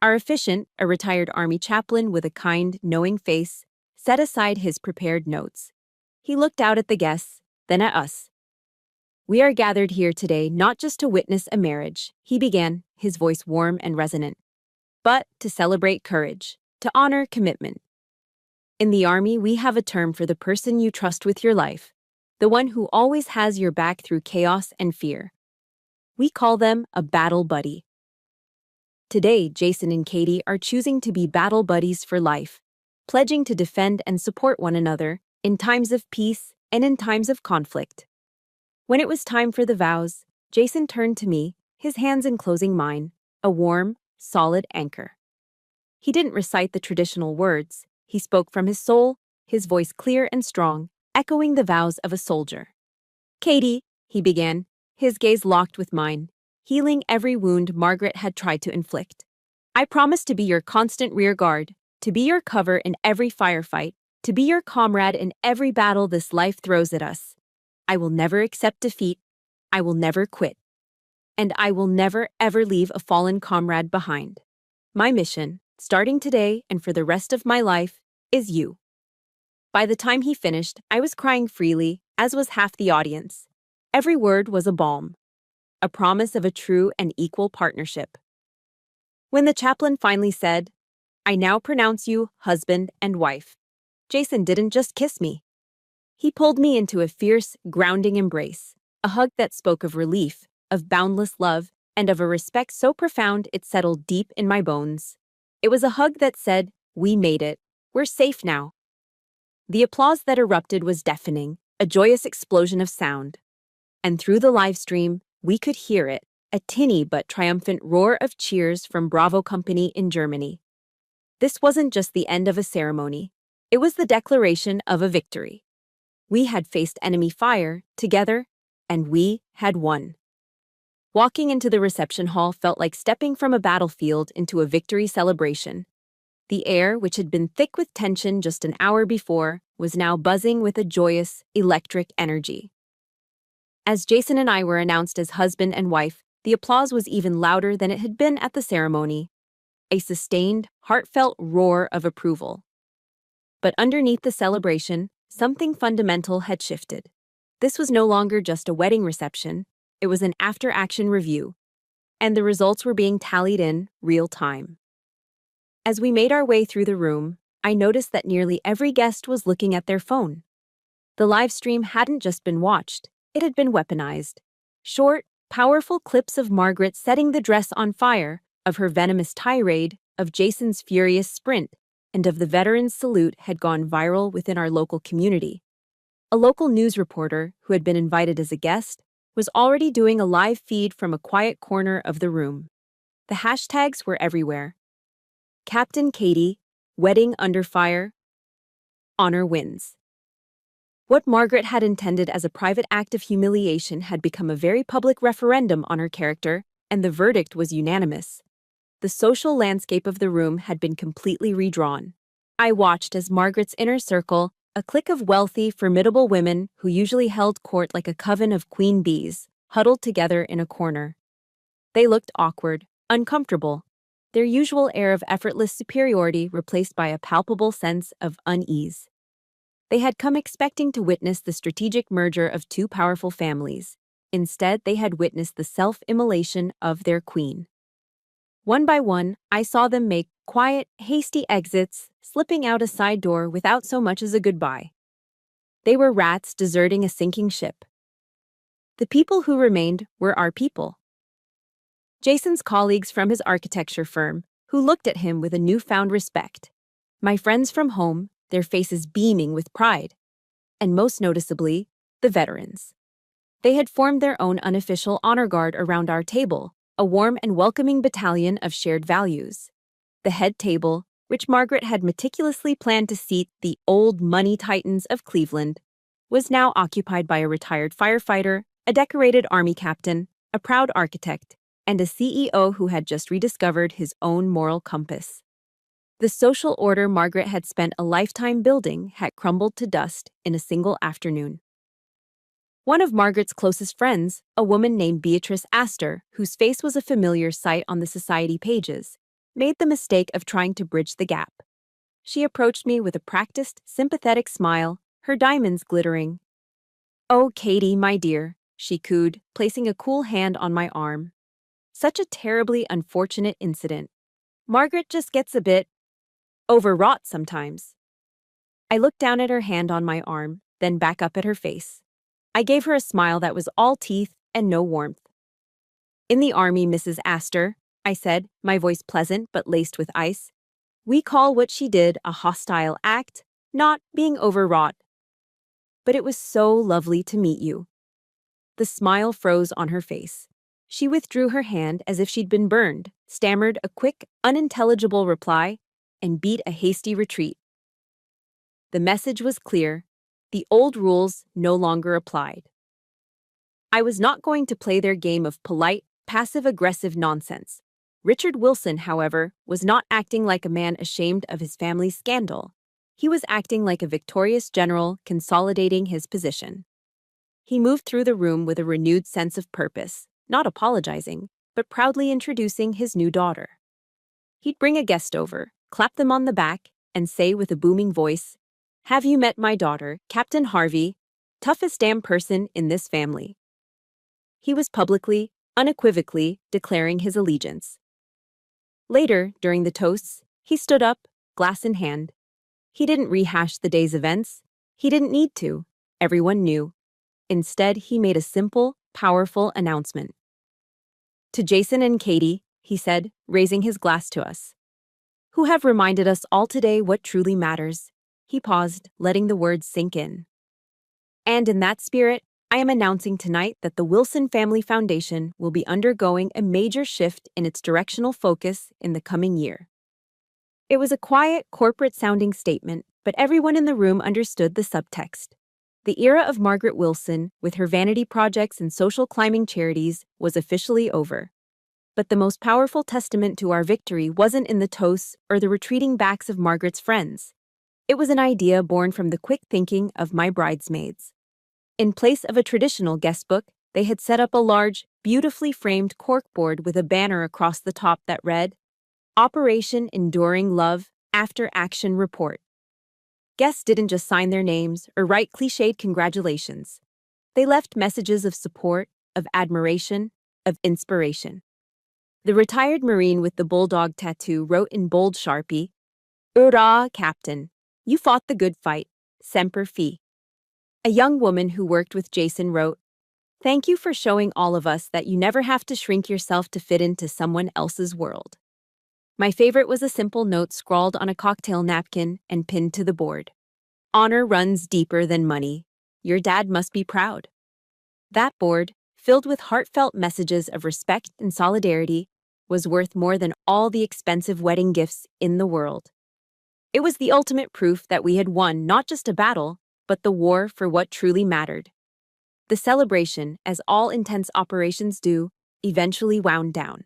Our officiant, a retired Army chaplain with a kind, knowing face, set aside his prepared notes. He looked out at the guests, then at us. "We are gathered here today not just to witness a marriage," he began, his voice warm and resonant, "but to celebrate courage, to honor commitment. In the Army, we have a term for the person you trust with your life, the one who always has your back through chaos and fear. We call them a battle buddy. Today, Jason and Katie are choosing to be battle buddies for life, pledging to defend and support one another in times of peace and in times of conflict." When it was time for the vows, Jason turned to me, his hands enclosing mine, a warm, solid anchor. He didn't recite the traditional words. He spoke from his soul, his voice clear and strong, echoing the vows of a soldier. "Katie," he began, his gaze locked with mine, healing every wound Margaret had tried to inflict. "I promise to be your constant rear guard, to be your cover in every firefight, to be your comrade in every battle this life throws at us. I will never accept defeat. I will never quit. And I will never, ever leave a fallen comrade behind. My mission, starting today and for the rest of my life, is you." By the time he finished, I was crying freely, as was half the audience. Every word was a balm, a promise of a true and equal partnership. When the chaplain finally said, "I now pronounce you husband and wife," Jason didn't just kiss me. He pulled me into a fierce, grounding embrace, a hug that spoke of relief, of boundless love, and of a respect so profound it settled deep in my bones. It was a hug that said, "We made it. We're safe now." The applause that erupted was deafening, a joyous explosion of sound. And through the live stream, we could hear it, a tinny but triumphant roar of cheers from Bravo Company in Germany. This wasn't just the end of a ceremony. It was the declaration of a victory. We had faced enemy fire, together, and we had won. Walking into the reception hall felt like stepping from a battlefield into a victory celebration. The air, which had been thick with tension just an hour before, was now buzzing with a joyous, electric energy. As Jason and I were announced as husband and wife, The applause was even louder than it had been at the ceremony, a sustained, heartfelt roar of approval. But underneath the celebration, something fundamental had shifted. This was no longer just a wedding reception, it was an after-action review, and the results were being tallied in real time. As we made our way through the room, I noticed that nearly every guest was looking at their phone. The live stream hadn't just been watched, it had been weaponized. Short, powerful clips of Margaret setting the dress on fire, of her venomous tirade, of Jason's furious sprint, and of the veteran's salute had gone viral within our local community. A local news reporter, who had been invited as a guest, was already doing a live feed from a quiet corner of the room. The hashtags were everywhere. Captain Katie, wedding under fire, honor wins. What Margaret had intended as a private act of humiliation had become a very public referendum on her character, and the verdict was unanimous. The social landscape of the room had been completely redrawn. I watched as Margaret's inner circle, a clique of wealthy, formidable women who usually held court like a coven of queen bees, huddled together in a corner. They looked awkward, uncomfortable, their usual air of effortless superiority replaced by a palpable sense of unease. They had come expecting to witness the strategic merger of two powerful families. Instead, they had witnessed the self-immolation of their queen. One by one, I saw them make quiet, hasty exits, slipping out a side door without so much as a goodbye. They were rats deserting a sinking ship. The people who remained were our people. Jason's colleagues from his architecture firm, who looked at him with a newfound respect. My friends from home, their faces beaming with pride. And most noticeably, the veterans. They had formed their own unofficial honor guard around our table, a warm and welcoming battalion of shared values. The head table, which Margaret had meticulously planned to seat the old money titans of Cleveland, was now occupied by a retired firefighter, a decorated army captain, a proud architect, and a CEO who had just rediscovered his own moral compass. The social order Margaret had spent a lifetime building had crumbled to dust in a single afternoon. One of Margaret's closest friends, a woman named Beatrice Astor, whose face was a familiar sight on the society pages, made the mistake of trying to bridge the gap. She approached me with a practiced, sympathetic smile, her diamonds glittering. "Oh, Katie, my dear," she cooed, placing a cool hand on my arm. "Such a terribly unfortunate incident. Margaret just gets a bit overwrought sometimes." I looked down at her hand on my arm, then back up at her face. I gave her a smile that was all teeth and no warmth. "In the Army, Mrs. Astor," I said, my voice pleasant but laced with ice, "we call what she did a hostile act, not being overwrought. But it was so lovely to meet you." The smile froze on her face. She withdrew her hand as if she'd been burned, stammered a quick, unintelligible reply, and beat a hasty retreat. The message was clear. The old rules no longer applied. I was not going to play their game of polite, passive-aggressive nonsense. Richard Wilson, however, was not acting like a man ashamed of his family's scandal. He was acting like a victorious general consolidating his position. He moved through the room with a renewed sense of purpose, not apologizing, but proudly introducing his new daughter. He'd bring a guest over, clap them on the back, and say with a booming voice, "Have you met my daughter, Captain Harvey, toughest damn person in this family?" He was publicly, unequivocally declaring his allegiance. Later, during the toasts, he stood up, glass in hand. He didn't rehash the day's events. He didn't need to. Everyone knew. Instead, he made a simple, powerful announcement. "To Jason and Katie," he said, raising his glass to us, "who have reminded us all today what truly matters." He paused, letting the words sink in. "And in that spirit, I am announcing tonight that the Wilson Family Foundation will be undergoing a major shift in its directional focus in the coming year." It was a quiet, corporate-sounding statement, but everyone in the room understood the subtext. The era of Margaret Wilson, with her vanity projects and social climbing charities, was officially over. But the most powerful testament to our victory wasn't in the toasts or the retreating backs of Margaret's friends. It was an idea born from the quick thinking of my bridesmaids. In place of a traditional guestbook, They had set up a large, beautifully framed corkboard with a banner across the top that read, Operation Enduring Love After Action Report. Guests didn't just sign their names or write cliched congratulations. They left messages of support, of admiration, of inspiration. The retired Marine with the bulldog tattoo wrote in bold Sharpie, Hurrah, Captain! You fought the good fight. Semper Fi. A young woman who worked with Jason wrote, Thank you for showing all of us that you never have to shrink yourself to fit into someone else's world. My favorite was a simple note scrawled on a cocktail napkin and pinned to the board. Honor runs deeper than money. Your dad must be proud. That board, filled with heartfelt messages of respect and solidarity, was worth more than all the expensive wedding gifts in the world. It was the ultimate proof that we had won not just a battle, but the war for what truly mattered. The celebration, as all intense operations do, eventually wound down.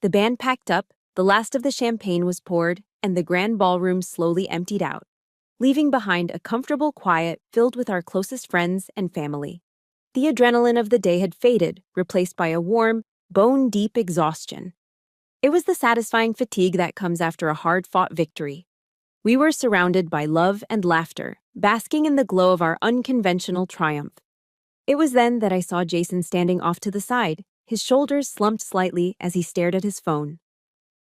The band packed up, the last of the champagne was poured, and the grand ballroom slowly emptied out, leaving behind a comfortable quiet filled with our closest friends and family. The adrenaline of the day had faded, replaced by a warm, bone-deep exhaustion. It was the satisfying fatigue that comes after a hard-fought victory. We were surrounded by love and laughter, basking in the glow of our unconventional triumph. It was then that I saw Jason standing off to the side, his shoulders slumped slightly as he stared at his phone.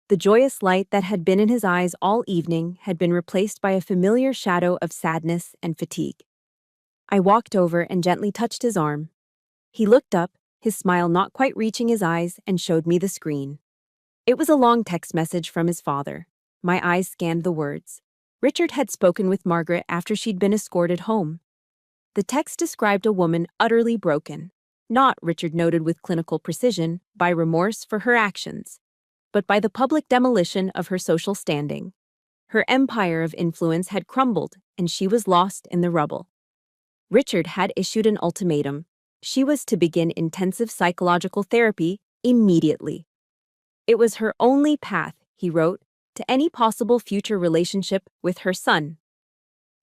The joyous light that had been in his eyes all evening had been replaced by a familiar shadow of sadness and fatigue. I walked over and gently touched his arm. He looked up, his smile not quite reaching his eyes, and showed me the screen. It was a long text message from his father. My eyes scanned the words. Richard had spoken with Margaret after she'd been escorted home. The text described a woman utterly broken, not, Richard noted with clinical precision, by remorse for her actions, but by the public demolition of her social standing. Her empire of influence had crumbled, and she was lost in the rubble. Richard had issued an ultimatum. She was to begin intensive psychological therapy immediately. It was her only path, he wrote, to any possible future relationship with her son.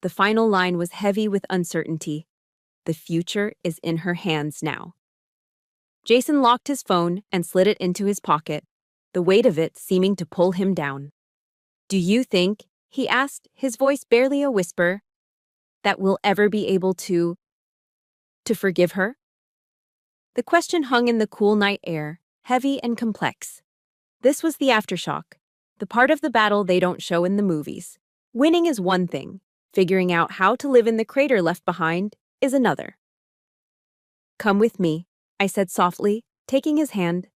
The final line was heavy with uncertainty. The future is in her hands now. Jason locked his phone and slid it into his pocket, the weight of it seeming to pull him down. Do you think, he asked, his voice barely a whisper, that we'll ever be able to forgive her? The question hung in the cool night air, heavy and complex. This was the aftershock, the part of the battle they don't show in the movies. Winning is one thing. Figuring out how to live in the crater left behind is another. Come with me, I said softly, taking his hand.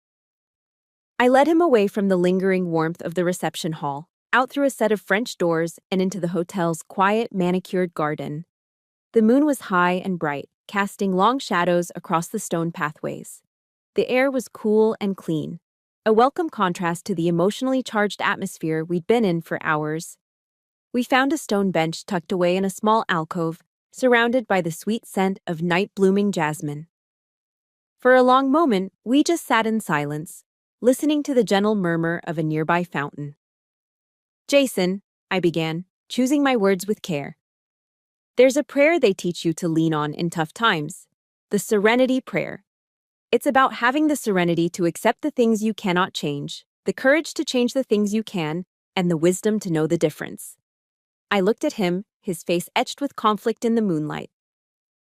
I led him away from the lingering warmth of the reception hall, out through a set of French doors and into the hotel's quiet, manicured garden. The moon was high and bright, casting long shadows across the stone pathways. The air was cool and clean, a welcome contrast to the emotionally charged atmosphere we'd been in for hours. We found a stone bench tucked away in a small alcove, surrounded by the sweet scent of night-blooming jasmine. For a long moment, we just sat in silence, listening to the gentle murmur of a nearby fountain. Jason, I began, choosing my words with care. There's a prayer they teach you to lean on in tough times, the Serenity Prayer. It's about having the serenity to accept the things you cannot change, the courage to change the things you can, and the wisdom to know the difference. I looked at him, his face etched with conflict in the moonlight.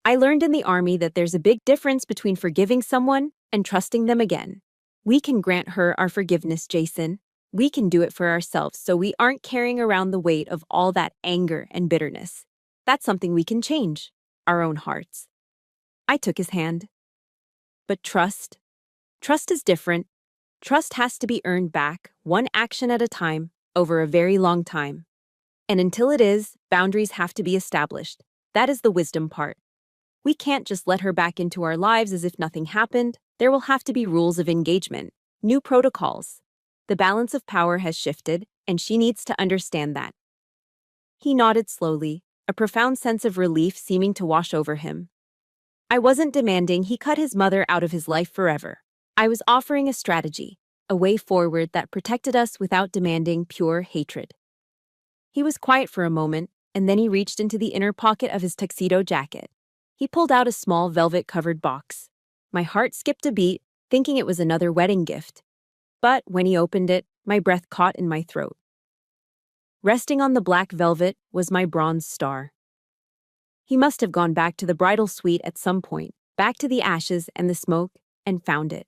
I learned in the army that there's a big difference between forgiving someone and trusting them again. We can grant her our forgiveness, Jason. We can do it for ourselves so we aren't carrying around the weight of all that anger and bitterness. That's something we can change, our own hearts. I took his hand. But trust is different. Trust has to be earned back, one action at a time, over a very long time. And until it is, boundaries have to be established. That is the wisdom part. We can't just let her back into our lives as if nothing happened. There will have to be rules of engagement, new protocols. The balance of power has shifted, and she needs to understand that. He nodded slowly, a profound sense of relief seeming to wash over him. I wasn't demanding he cut his mother out of his life forever. I was offering a strategy, a way forward that protected us without demanding pure hatred. He was quiet for a moment, and then he reached into the inner pocket of his tuxedo jacket. He pulled out a small velvet-covered box. My heart skipped a beat, thinking it was another wedding gift. But when he opened it, my breath caught in my throat. Resting on the black velvet was my bronze star. He must have gone back to the bridal suite at some point, back to the ashes and the smoke, and found it.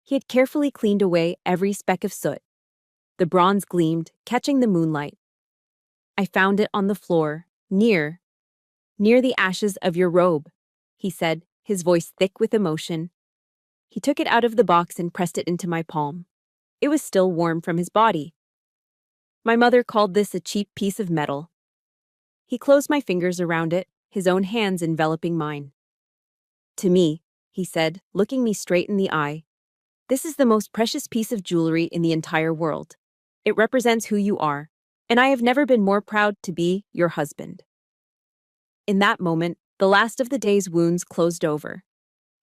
He had carefully cleaned away every speck of soot. The bronze gleamed, catching the moonlight. I found it on the floor, near the ashes of your robe, he said, his voice thick with emotion. He took it out of the box and pressed it into my palm. It was still warm from his body. My mother called this a cheap piece of metal. He closed my fingers around it, his own hands enveloping mine. To me, he said, looking me straight in the eye, this is the most precious piece of jewelry in the entire world. It represents who you are, and I have never been more proud to be your husband. In that moment, the last of the day's wounds closed over.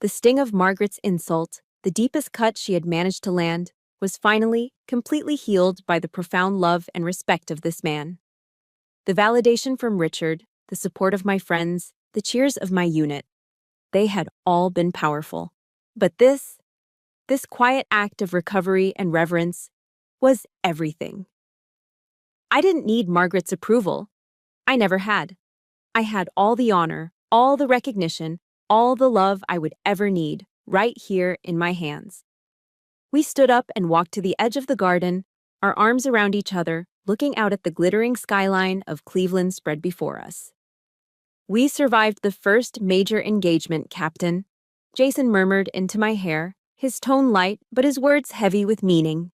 The sting of Margaret's insult, the deepest cut she had managed to land, was finally, completely healed by the profound love and respect of this man. The validation from Richard, the support of my friends, the cheers of my unit, they had all been powerful. But this quiet act of recovery and reverence was everything. I didn't need Margaret's approval. I never had. I had all the honor, all the recognition, all the love I would ever need, right here in my hands. We stood up and walked to the edge of the garden, our arms around each other, looking out at the glittering skyline of Cleveland spread before us. We survived the first major engagement, Captain, Jason murmured into my hair, his tone light but his words heavy with meaning.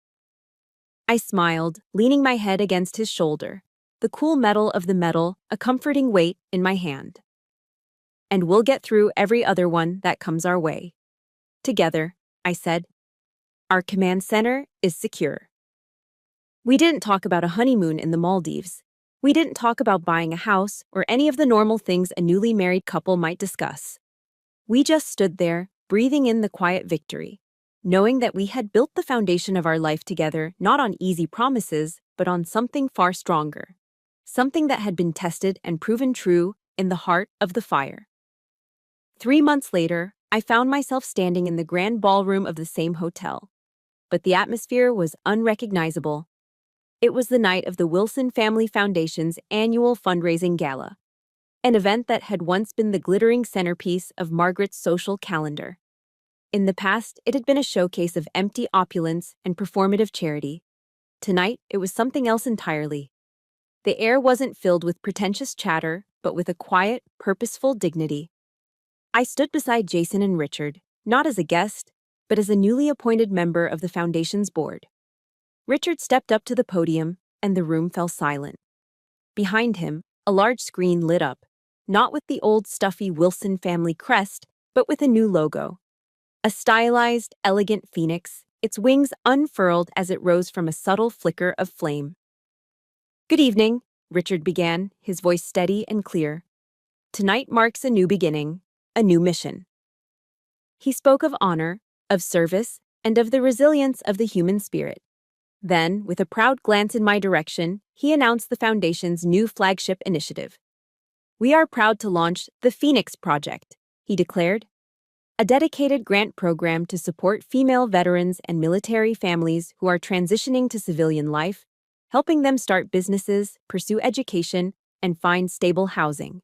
I smiled, leaning my head against his shoulder, the cool metal of the metal a comforting weight in my hand. And we'll get through every other one that comes our way. Together, I said. Our command center is secure. We didn't talk about a honeymoon in the Maldives. We didn't talk about buying a house or any of the normal things a newly married couple might discuss. We just stood there, breathing in the quiet victory, knowing that we had built the foundation of our life together not on easy promises, but on something far stronger. Something that had been tested and proven true in the heart of the fire. 3 months later, I found myself standing in the grand ballroom of the same hotel. But the atmosphere was unrecognizable. It was the night of the Wilson Family Foundation's annual fundraising gala, an event that had once been the glittering centerpiece of Margaret's social calendar. In the past, it had been a showcase of empty opulence and performative charity. Tonight, it was something else entirely. The air wasn't filled with pretentious chatter, but with a quiet, purposeful dignity. I stood beside Jason and Richard, not as a guest, but as a newly appointed member of the Foundation's board. Richard stepped up to the podium, and the room fell silent. Behind him, a large screen lit up, not with the old stuffy Wilson family crest, but with a new logo. A stylized, elegant phoenix, its wings unfurled as it rose from a subtle flicker of flame. Good evening, Richard began, his voice steady and clear. Tonight marks a new beginning, a new mission. He spoke of honor, of service, and of the resilience of the human spirit. Then, with a proud glance in my direction, he announced the Foundation's new flagship initiative. We are proud to launch the Phoenix Project, he declared, a dedicated grant program to support female veterans and military families who are transitioning to civilian life, helping them start businesses, pursue education, and find stable housing.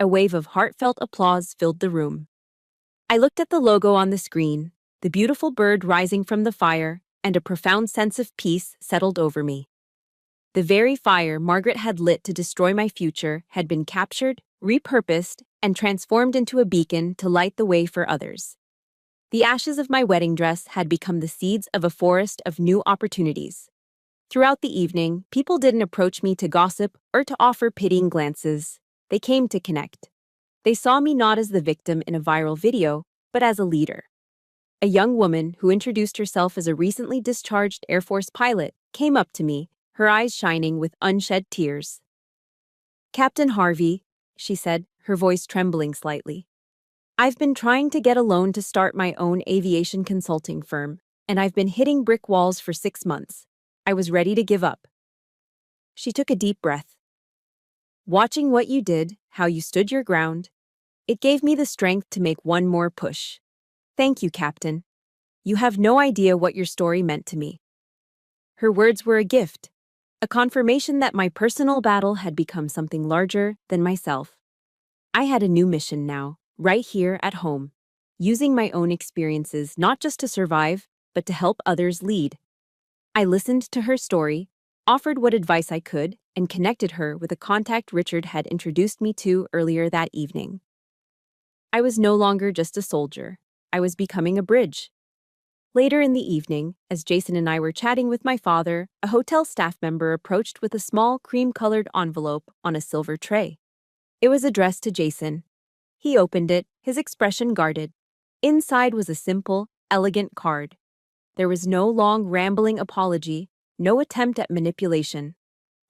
A wave of heartfelt applause filled the room. I looked at the logo on the screen, the beautiful bird rising from the fire, and a profound sense of peace settled over me. The very fire Margaret had lit to destroy my future had been captured, repurposed, and transformed into a beacon to light the way for others. The ashes of my wedding dress had become the seeds of a forest of new opportunities. Throughout the evening, people didn't approach me to gossip or to offer pitying glances. They came to connect. They saw me not as the victim in a viral video, but as a leader. A young woman who introduced herself as a recently discharged Air Force pilot came up to me, her eyes shining with unshed tears. Captain Harvey, she said, her voice trembling slightly. I've been trying to get a loan to start my own aviation consulting firm, and I've been hitting brick walls for 6 months. I was ready to give up. She took a deep breath. Watching what you did, how you stood your ground, it gave me the strength to make one more push. Thank you, Captain. You have no idea what your story meant to me. Her words were a gift, a confirmation that my personal battle had become something larger than myself. I had a new mission now, right here at home, using my own experiences not just to survive, but to help others lead. I listened to her story, offered what advice I could, and connected her with a contact Richard had introduced me to earlier that evening. I was no longer just a soldier. I was becoming a bridge. Later in the evening, as Jason and I were chatting with my father, a hotel staff member approached with a small cream-colored envelope on a silver tray. It was addressed to Jason. He opened it, his expression guarded. Inside was a simple, elegant card. There was no long, rambling apology, no attempt at manipulation.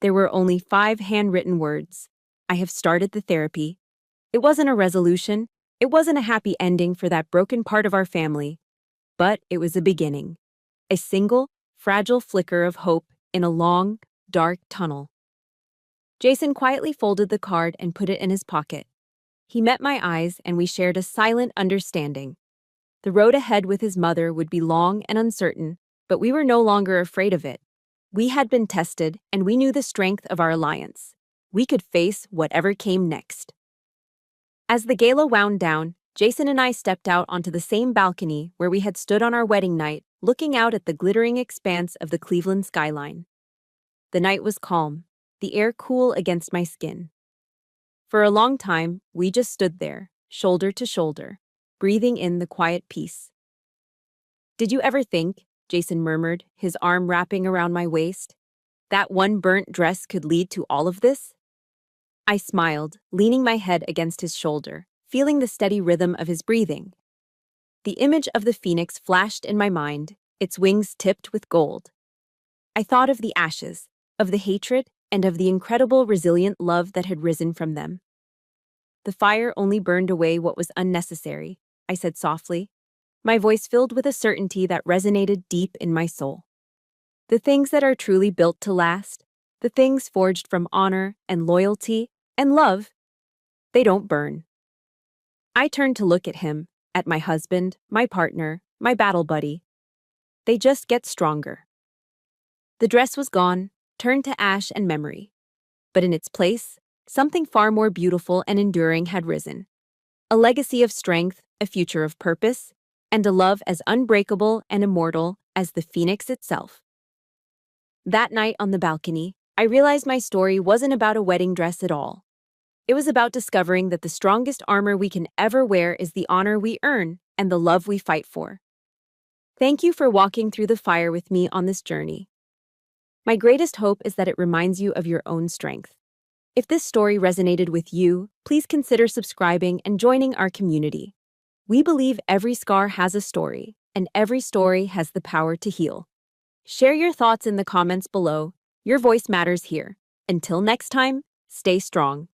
There were only 5 handwritten words. I have started the therapy. It wasn't a resolution. It wasn't a happy ending for that broken part of our family. But it was a beginning. A single, fragile flicker of hope in a long, dark tunnel. Jason quietly folded the card and put it in his pocket. He met my eyes and we shared a silent understanding. The road ahead with his mother would be long and uncertain, but we were no longer afraid of it. We had been tested and we knew the strength of our alliance. We could face whatever came next. As the gala wound down, Jason and I stepped out onto the same balcony where we had stood on our wedding night, looking out at the glittering expanse of the Cleveland skyline. The night was calm, the air cool against my skin. For a long time, we just stood there, shoulder to shoulder, breathing in the quiet peace. "Did you ever think," Jason murmured, his arm wrapping around my waist, "that one burnt dress could lead to all of this?" I smiled, leaning my head against his shoulder, feeling the steady rhythm of his breathing. The image of the phoenix flashed in my mind, its wings tipped with gold. I thought of the ashes, of the hatred, and of the incredible resilient love that had risen from them. "The fire only burned away what was unnecessary," I said softly, my voice filled with a certainty that resonated deep in my soul. "The things that are truly built to last, the things forged from honor and loyalty and love, they don't burn." I turned to look at him, at my husband, my partner, my battle buddy. They just get stronger. The dress was gone, turned to ash and memory. But in its place, something far more beautiful and enduring had risen. A legacy of strength, a future of purpose, and a love as unbreakable and immortal as the phoenix itself. That night on the balcony, I realized my story wasn't about a wedding dress at all. It was about discovering that the strongest armor we can ever wear is the honor we earn and the love we fight for. Thank you for walking through the fire with me on this journey. My greatest hope is that it reminds you of your own strength. If this story resonated with you, please consider subscribing and joining our community. We believe every scar has a story, and every story has the power to heal. Share your thoughts in the comments below. Your voice matters here. Until next time, stay strong.